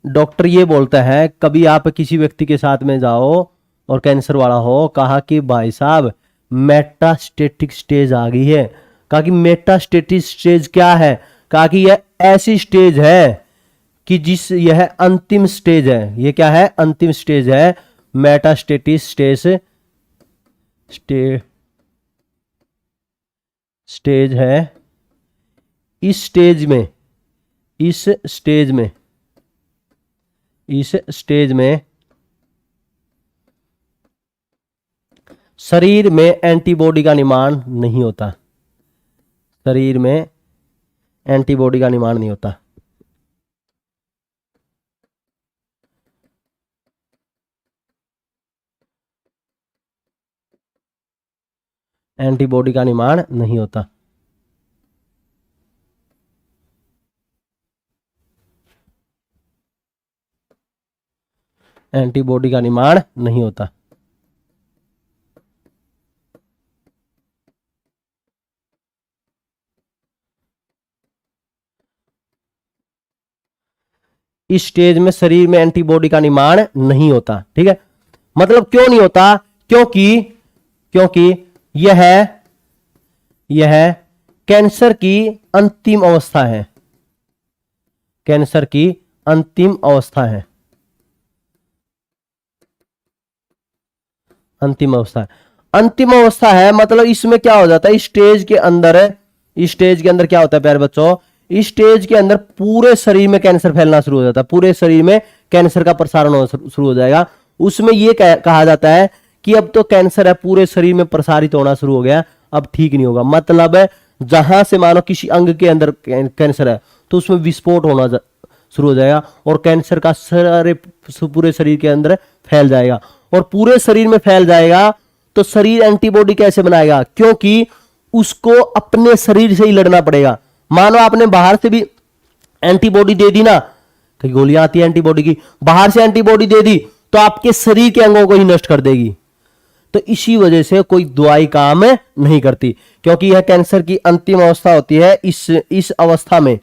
[SPEAKER 1] डॉक्टर ये बोलता है, कभी आप किसी व्यक्ति के साथ में जाओ और कैंसर वाला हो, कहा कि भाई साहब मेटास्टेटिक स्टेज आ गई है। कहा कि मेटास्टेटिक स्टेज क्या है? कहा कि यह ऐसी स्टेज है कि यह अंतिम स्टेज है। ये क्या है? अंतिम स्टेज है, मेटास्टेटिक स्टेज है। इस स्टेज में शरीर में एंटीबॉडी का निर्माण नहीं होता, शरीर में एंटीबॉडी का निर्माण नहीं होता। एंटीबॉडी का निर्माण नहीं होता। एंटीबॉडी का निर्माण नहीं होता। इस स्टेज में शरीर में एंटीबॉडी का निर्माण नहीं होता, ठीक है। मतलब क्यों नहीं होता? क्योंकि यह कैंसर की अंतिम अवस्था है, कैंसर की अंतिम अवस्था है, अंतिम अवस्था है। अंतिम अवस्था है मतलब इसमें क्या हो जाता है, इस स्टेज के अंदर क्या होता है प्यारे बच्चों, इस स्टेज के अंदर पूरे शरीर में कैंसर फैलना शुरू हो जाता है, पूरे शरीर में कैंसर का प्रसारण होना शुरू हो जाएगा। उसमें यह कहा जाता है कि अब तो कैंसर है, पूरे शरीर में प्रसारित होना शुरू हो गया, अब ठीक नहीं होगा। मतलब जहां से मानो किसी अंग के अंदर कैंसर है तो उसमें विस्फोट होना शुरू हो जाएगा और कैंसर का सारे पूरे शरीर के अंदर फैल जाएगा। और पूरे शरीर में फैल जाएगा तो शरीर एंटीबॉडी कैसे बनाएगा? क्योंकि उसको अपने शरीर से ही लड़ना पड़ेगा। मानो आपने बाहर से भी एंटीबॉडी दे दी ना, कई गोलियां आती है एंटीबॉडी की, बाहर से एंटीबॉडी दे दी तो आपके शरीर के अंगों को ही नष्ट कर देगी। तो इसी वजह से कोई दवाई काम नहीं करती, क्योंकि यह कैंसर की अंतिम अवस्था होती है। इस अवस्था में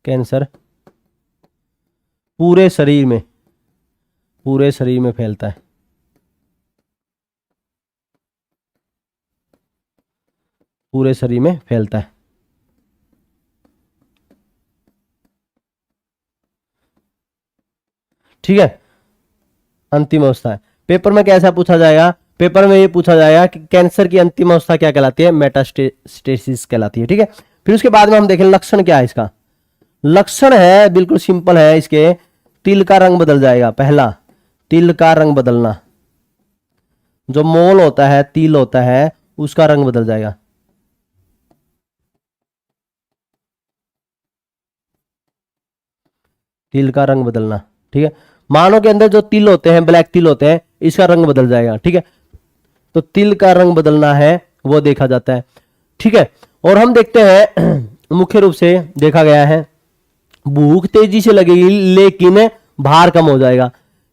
[SPEAKER 1] कैंसर पूरे शरीर में फैलता है, पूरे शरीर में फैलता है। ठीक है, अंतिम अवस्था है। पेपर में कैसा पूछा जाएगा? पेपर में ये पूछा जाएगा कि कैंसर की अंतिम अवस्था क्या कहलाती है? मेटास्टेसिस कहलाती है, ठीक है। फिर उसके बाद में हम देखें लक्षण क्या है इसका। लक्षण है बिल्कुल सिंपल है इसके, तिल का रंग बदल जाएगा। पहला, तिल का रंग बदलना, जो मोल होता है, तिल होता है, उसका रंग बदल जाएगा। तिल का रंग बदलना, ठीक है। मानो के अंदर जो तिल होते हैं, ब्लैक तिल होते हैं, इसका रंग बदल जाएगा, ठीक है। तो तिल का रंग बदलना है वो देखा जाता है, ठीक है। और हम देखते हैं मुख्य रूप से देखा गया है भूख तेजी से लगेगी लेकिन भार कम हो जाएगा।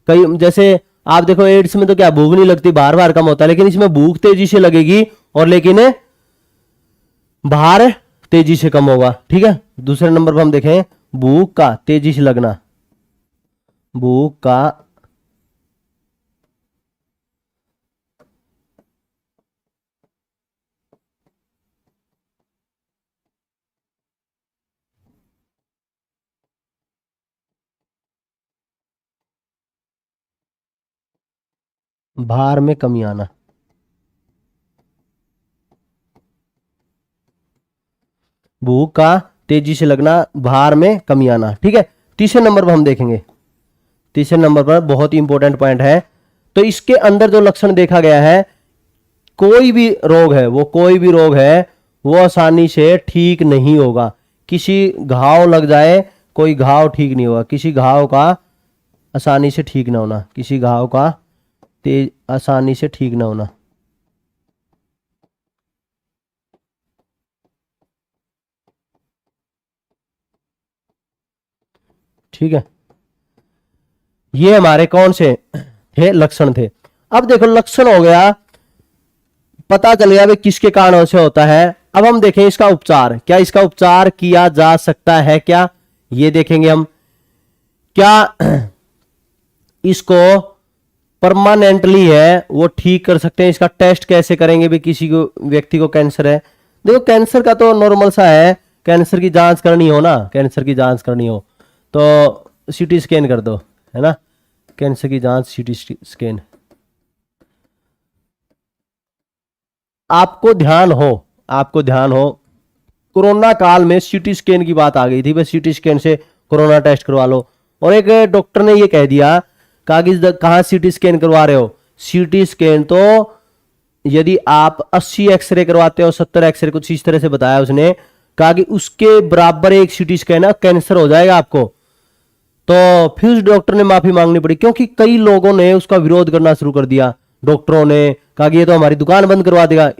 [SPEAKER 1] कई जैसे आप देखो एड्स में तो क्या भूख नहीं लगती, भार कम होता है, लेकिन इसमें भूख तेजी से लगेगी और लेकिन भार तेजी से कम होगा, ठीक है। दूसरे नंबर पर हम देखें भूख का तेजी से लगना, भूख का भार में कमी आना, भूख का तेजी से लगना, भार में कमी आना, ठीक है। तीसरे नंबर पर हम देखेंगे, तीसरे नंबर पर बहुत ही इंपॉर्टेंट पॉइंट है। तो इसके अंदर जो लक्षण देखा गया है, कोई भी रोग है, वो कोई भी रोग है वो आसानी से ठीक नहीं होगा। किसी घाव लग जाए, कोई घाव ठीक नहीं होगा, किसी घाव का आसानी से ठीक ना होना, किसी घाव का तेज आसानी से ठीक ना होना। ठीक है, ये हमारे कौन से थे, लक्षण थे। अब देखो लक्षण हो गया, पता चल गया भाई किसके कारण से होता है। अब हम देखें इसका उपचार, क्या इसका उपचार किया जा सकता है क्या, ये देखेंगे हम। क्या इसको परमानेंटली है वो ठीक कर सकते हैं, इसका टेस्ट कैसे करेंगे भी किसी को व्यक्ति को कैंसर है। देखो कैंसर का तो नॉर्मल सा है, कैंसर की जांच करनी हो ना, कैंसर की जांच करनी हो तो सीटी स्कैन कर दो, है ना, कैंसर की जांच सीटी स्कैन। आपको ध्यान हो कोरोना काल में सीटी स्कैन की बात आ गई थी, बस सीटी स्कैन से कोरोना टेस्ट करवा लो। और एक डॉक्टर ने ये कह दिया, कहाँ सीटी स्कैन करवा रहे हो, सीटी स्कैन तो यदि आप 80 एक्सरे करवाते हो, 70 एक्सरे, कुछ इस तरह से बताया उसने, कहा कि उसके बराबर एक सीटी स्कैन है, कैंसर हो जाएगा आपको। तो फिर उस डॉक्टर ने माफी मांगनी पड़ी, क्योंकि कई लोगों ने उसका विरोध करना शुरू कर दिया। डॉक्टरों ने कहा कि ये तो हमारी दुकान बंद करवा देगा,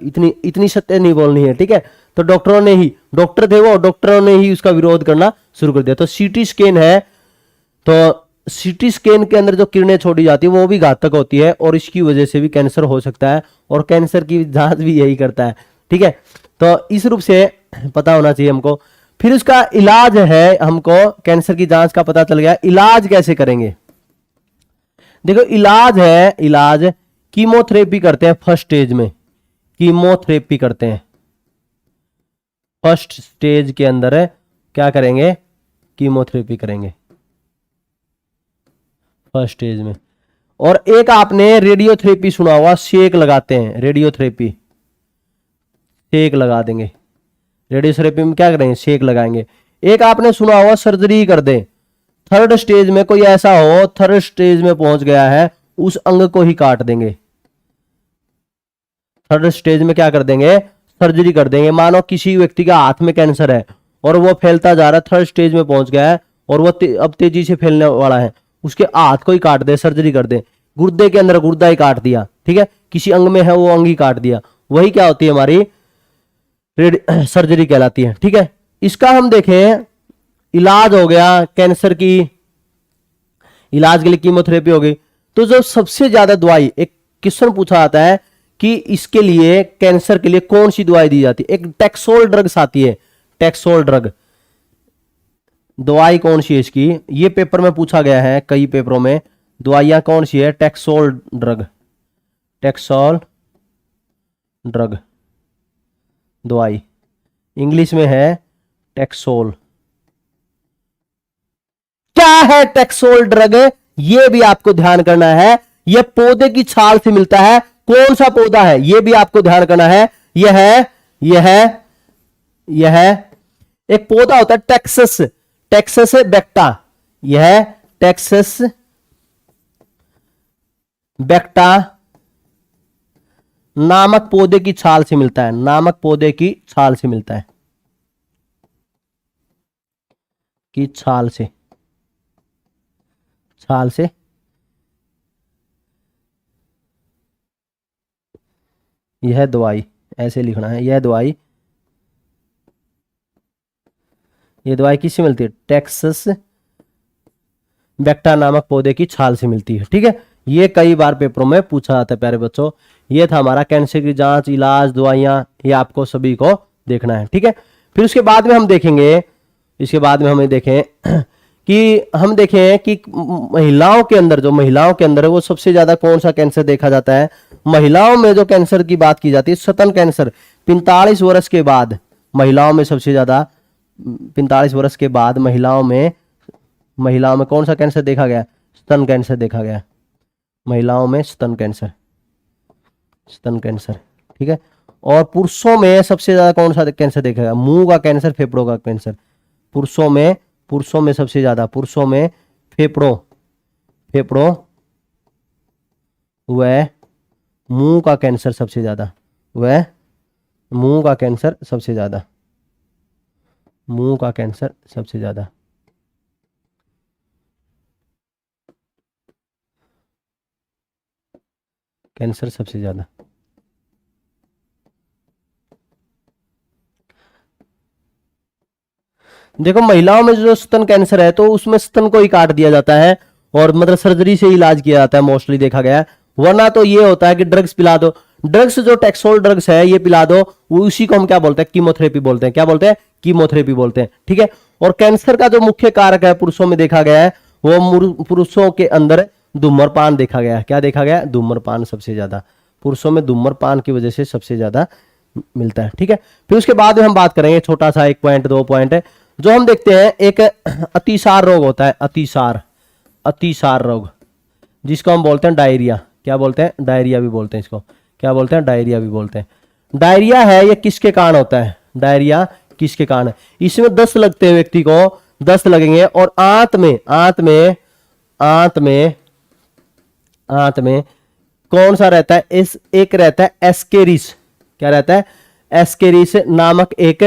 [SPEAKER 1] इतनी सत्य नहीं बोलनी है, ठीक है। तो डॉक्टरों ने ही, डॉक्टर थे वो, डॉक्टरों ने ही उसका विरोध करना शुरू कर दिया। तो सीटी स्कैन है, तो सीटी स्कैन के अंदर जो किरणें छोड़ी जाती है वो भी घातक होती है, और इसकी वजह से भी कैंसर हो सकता है, और कैंसर की जांच भी यही करता है, ठीक है। तो इस रूप से पता होना चाहिए हमको। फिर उसका इलाज है, हमको कैंसर की जांच का पता चल गया, इलाज कैसे करेंगे। देखो इलाज है, इलाज कीमोथेरेपी करते हैं फर्स्ट स्टेज में, कीमोथेरेपी करते हैं फर्स्ट स्टेज के अंदर है, क्या करेंगे, कीमोथेरेपी करेंगे फर्स्ट स्टेज में। और एक आपने रेडियोथेरेपी सुना हुआ, सेक लगाते हैं, रेडियोथेरेपी सेक लगा देंगे, रेडियोथेरेपी में क्या करेंगे, सेक लगाएंगे। एक आपने सुना हुआ सर्जरी कर दें, थर्ड स्टेज में कोई ऐसा हो, थर्ड स्टेज में पहुंच गया है, उस अंग को ही काट देंगे, थर्ड स्टेज में क्या कर देंगे, सर्जरी कर देंगे। मानो किसी व्यक्ति का हाथ में कैंसर है और वो फैलता जा रहा है, थर्ड स्टेज में पहुंच गया है और वो अब तेजी से फैलने वाला है, उसके हाथ को ही काट दे, सर्जरी कर दे। गुर्दे के अंदर गुर्दा ही काट दिया, ठीक है, किसी अंग में है वो अंग ही काट दिया, वही क्या होती है हमारी सर्जरी कहलाती है, ठीक है। इसका हम देखें, इलाज हो गया कैंसर की, इलाज के लिए कीमोथेरेपी हो गई। तो जो सबसे ज्यादा दवाई, एक क्वेश्चन पूछा जाता है कि इसके लिए, कैंसर के लिए कौन सी दवाई दी जाती है, एक टैक्सोल ड्रग्स आती है, टैक्सोल ड्रग दवाई कौन सी है इसकी, ये पेपर में पूछा गया है, कई पेपरों में, दवाइयां कौन सी है, टैक्सोल ड्रग, टैक्सोल ड्रग दवाई, इंग्लिश में है टैक्सोल। क्या है टैक्सोल ड्रग, ये भी आपको ध्यान करना है। यह पौधे की छाल से मिलता है, कौन सा पौधा है यह भी आपको ध्यान करना है। यह एक पौधा होता है टेक्सस, टेक्सस बेक्टा, यह टेक्सस बेक्टा नामक पौधे की छाल से मिलता है, नामक पौधे की छाल से मिलता है, की छाल से, छाल से। यह दवाई ऐसे लिखना है, यह दवाई, ये दवाई किससे मिलती है, टेक्सस बेक्टा नामक पौधे की छाल से मिलती है, ठीक है। ये कई बार पेपरों में पूछा जाता है प्यारे बच्चों। ये था हमारा कैंसर की जांच, इलाज, दवाइयां, ये आपको सभी को देखना है, ठीक है। फिर उसके बाद में हम देखेंगे, इसके बाद में हमें देखें कि हम देखें कि महिलाओं के अंदर, जो महिलाओं के अंदर है वो सबसे ज्यादा कौन सा कैंसर देखा जाता है। महिलाओं में जो कैंसर की बात की जाती है, स्तन कैंसर, 45 वर्ष के बाद महिलाओं में सबसे ज्यादा, 45 वर्ष के बाद महिलाओं में कौन सा कैंसर देखा गया, स्तन कैंसर देखा गया, महिलाओं में स्तन कैंसर, स्तन कैंसर, ठीक है। और पुरुषों में सबसे ज्यादा कौन सा कैंसर देखा गया, मुंह का कैंसर, फेफड़ों का कैंसर, पुरुषों में सबसे ज्यादा, पुरुषों में फेफड़ों व मुंह का कैंसर सबसे ज्यादा, वह मुंह का कैंसर सबसे ज्यादा, मुंह का कैंसर सबसे ज्यादा। कैंसर सबसे ज्यादा। देखो महिलाओं में जो स्तन कैंसर है तो उसमें स्तन को ही काट दिया जाता है और मतलब सर्जरी से इलाज किया जाता है, मोस्टली देखा गया है। वरना तो ये होता है कि ड्रग्स पिला दो, ड्रग्स जो टैक्सोल ड्रग्स है ये पिला दो, वो उसी को हम क्या बोलते हैं, कीमोथेरेपी बोलते हैं। क्या बोलते हैं? कीमोथेरेपी बोलते हैं। ठीक है। और कैंसर का जो मुख्य कारक है पुरुषों में देखा गया है, वो पुरुषों के अंदर धूम्रपान देखा गया है। क्या देखा गया? धूम्रपान सबसे ज्यादा, पुरुषों में धूम्रपान की वजह से सबसे ज्यादा मिलता है। ठीक है। फिर उसके बाद में हम बात करेंगे, छोटा सा 1 पॉइंट 2 पॉइंट है जो हम देखते हैं। एक अतिसार रोग होता है, अतिसार, अतिसार रोग, जिसको हम बोलते हैं डायरिया। क्या बोलते हैं? डायरिया भी बोलते हैं इसको। क्या बोलते हैं? डायरिया भी बोलते हैं। डायरिया है ये किसके कारण होता है? डायरिया किसके कारण है? इसमें दस्त लगते हैं व्यक्ति को, दस्त लगेंगे और आंत में, आंत में, आंत में, आंत में कौन सा रहता है? इस एक रहता है एस्केरिस। क्या रहता है? एस्केरिस नामक एक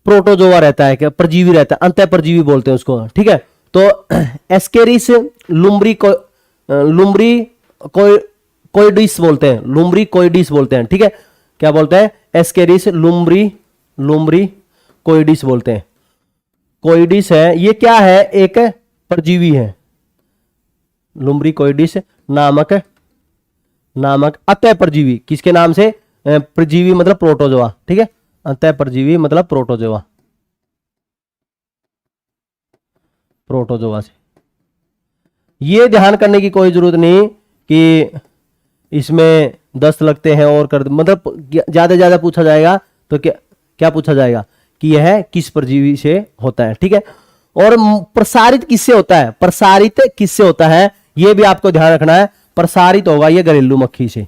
[SPEAKER 1] प्रोटोजोआ रहता है, क्या परजीवी रहता है, अंतः परजीवी बोलते हैं उसको। ठीक है। तो एस्केरिस लुम्ब्री को, लुम्ब्री कोइडिस बोलते हैं, लुम्ब्री कोइडिस बोलते हैं। ठीक है। क्या बोलते हैं? एस्केरिस लुम्ब्री, लुम्ब्री कोइडिस बोलते हैं। कोइडिस है ये, क्या है? एक परजीवी है, लुम्ब्री कोइडिस नामक, नामक अतः परजीवी। किसके नाम से? परजीवी मतलब प्रोटोजोआ। ठीक है। अंतः परजीवी मतलब प्रोटोजोआ, प्रोटोजोआ से। ये ध्यान करने की कोई जरूरत नहीं कि इसमें दस्त लगते हैं और कर, मतलब ज्यादा ज्यादा पूछा जाएगा तो क्या क्या पूछा जाएगा कि यह किस परजीवी से होता है। ठीक है। और प्रसारित किससे होता है? प्रसारित किससे होता है यह भी आपको ध्यान रखना है। प्रसारित होगा ये घरेलू मक्खी से।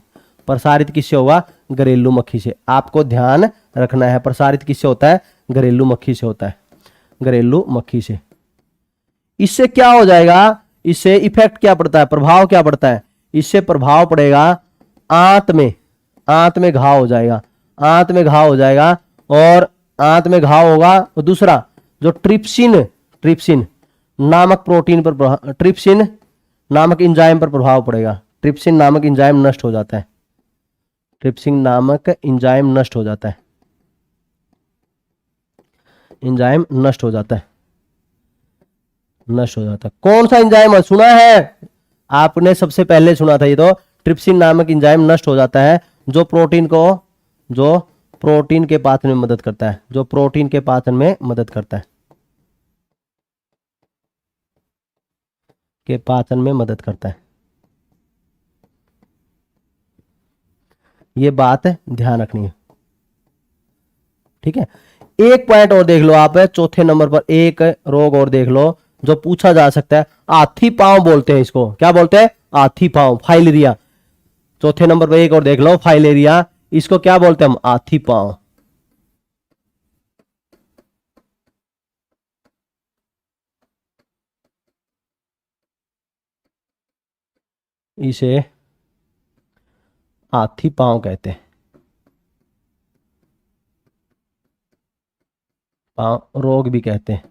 [SPEAKER 1] प्रसारित किससे होगा? घरेलू मक्खी से। आपको ध्यान रखना है, प्रसारित किससे होता है? घरेलू मक्खी से होता है, घरेलू मक्खी से। इससे क्या हो जाएगा? इससे इफेक्ट क्या पड़ता है? प्रभाव क्या पड़ता है? इससे प्रभाव पड़ेगा आंत में, आंत में घाव हो जाएगा, आंत में घाव हो जाएगा। और आंत में घाव होगा। और दूसरा जो ट्रिप्सिन, ट्रिप्सिन नामक प्रोटीन पर, ट्रिप्सिन नामक एंजाइम पर प्रभाव पड़ेगा। ट्रिप्सिन नामक एंजाइम नष्ट हो जाता है, ट्रिप्सिन नामक एंजाइम नष्ट हो जाता है, एंजाइम नष्ट हो जाता है, नष्ट हो जाता है। कौन सा एंजाइम सुना है आपने? सबसे पहले सुना था ये तो, ट्रिप्सिन नामक एंजाइम नष्ट हो जाता है जो प्रोटीन को, जो प्रोटीन के पाचन में मदद करता है, जो प्रोटीन के पाचन में मदद करता है, के पाचन में मदद करता है। ये बात ध्यान रखनी है। ठीक है। एक पॉइंट और देख लो आप, चौथे नंबर पर एक रोग और देख लो जो पूछा जा सकता है। हाथी पांव बोलते हैं इसको। क्या बोलते हैं? हाथी पांव, फाइलेरिया। चौथे नंबर पर एक और देख लो, फाइलेरिया। इसको क्या बोलते हैं हम? हाथी पांव। इसे हाथी पांव कहते हैं, पांव रोग भी कहते हैं।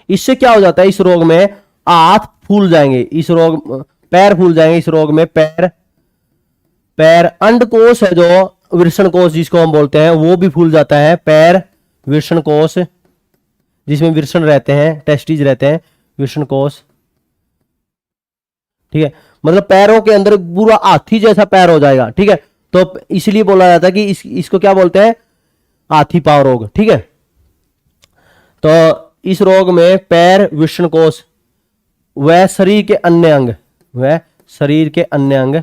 [SPEAKER 1] इससे क्या हो जाता है? इस रोग में हाथ फूल जाएंगे, इस रोग, पैर फूल जाएंगे इस रोग में। पैर, पैर अंडकोश है जो वृषण कोष जिसको हम बोलते हैं, वो भी फूल जाता है। पैर वृषण कोष, जिसमें वृषण रहते हैं, टेस्टिज रहते हैं, वृषण कोष। ठीक है। मतलब पैरों के अंदर पूरा हाथी जैसा पैर हो जाएगा। ठीक है। तो इसलिए बोला जाता है कि इसको क्या बोलते हैं? हाथी पांव रोग। ठीक है। तो इस रोग में पैर, वृषण कोष व शरीर के अन्य अंग, वह शरीर के अन्य अंग,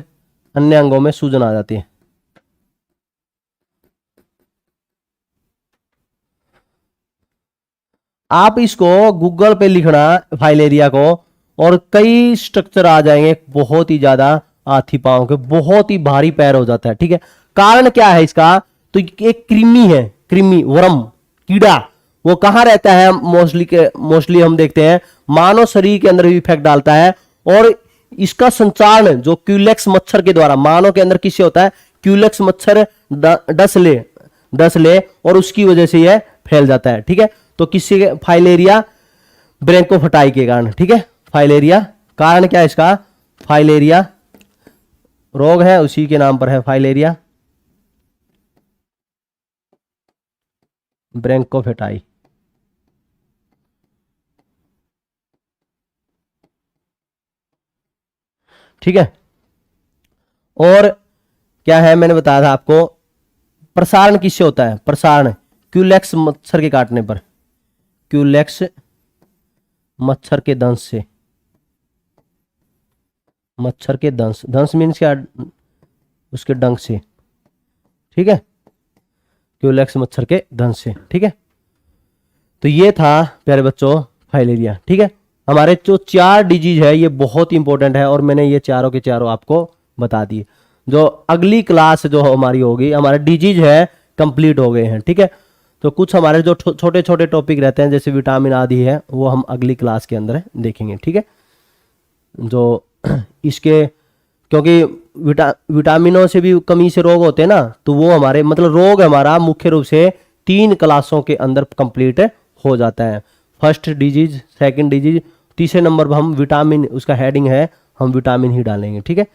[SPEAKER 1] अन्य अंगों में सूजन आ जाती है। आप इसको गूगल पे लिखना फाइलेरिया को, और कई स्ट्रक्चर आ जाएंगे बहुत ही ज्यादा हाथी पांव के, बहुत ही भारी पैर हो जाता है। ठीक है। कारण क्या है इसका? तो एक कृमि है, कृमि, वर्म, कीड़ा। वो कहां रहता है? मोस्टली हम देखते हैं मानव शरीर के अंदर भी इफेक्ट डालता है। और इसका संचारण जो क्यूलेक्स मच्छर के द्वारा, मानव के अंदर किससे होता है, क्यूलेक्स मच्छर डस ले और उसकी वजह से यह फैल जाता है। ठीक है, तो किससे, फाइलेरिया ब्रैंकोफटाई के कारण। ठीक है, फाइलेरिया, कारण क्या है इसका, फाइलेरिया रोग है, उसी के नाम पर है फाइलेरिया ब्रैंकोफेटाई। ठीक है, और क्या है, मैंने बताया था आपको, प्रसारण किससे होता है, प्रसारण क्यूलेक्स मच्छर के काटने पर, क्यूलेक्स मच्छर के दंश से, मच्छर के दंश, दंश मीन्स क्या, उसके डंक से। ठीक है, क्यूलेक्स मच्छर के दंश से। ठीक है, तो ये था प्यारे बच्चों फाइलेरिया। ठीक है, हमारे जो 4 डिजीज है ये बहुत इंपॉर्टेंट है और मैंने ये चारों के चारों आपको बता दिए। जो अगली क्लास जो हमारी होगी, हमारे डिजीज है कंप्लीट हो गए हैं। ठीक है, तो कुछ हमारे जो छोटे छोटे टॉपिक रहते हैं जैसे विटामिन आदि है वो हम अगली क्लास के अंदर देखेंगे। ठीक है, जो इसके, क्योंकि विटामिनों से भी कमी से रोग होते हैं ना, तो वो हमारे मतलब रोग हमारा मुख्य रूप से 3 क्लासों के अंदर कंप्लीट हो जाता है। फर्स्ट डिजीज, सेकंड डिजीज, तीसरे नंबर पर हम विटामिन, उसका हेडिंग है हम विटामिन ही डालेंगे। ठीक है,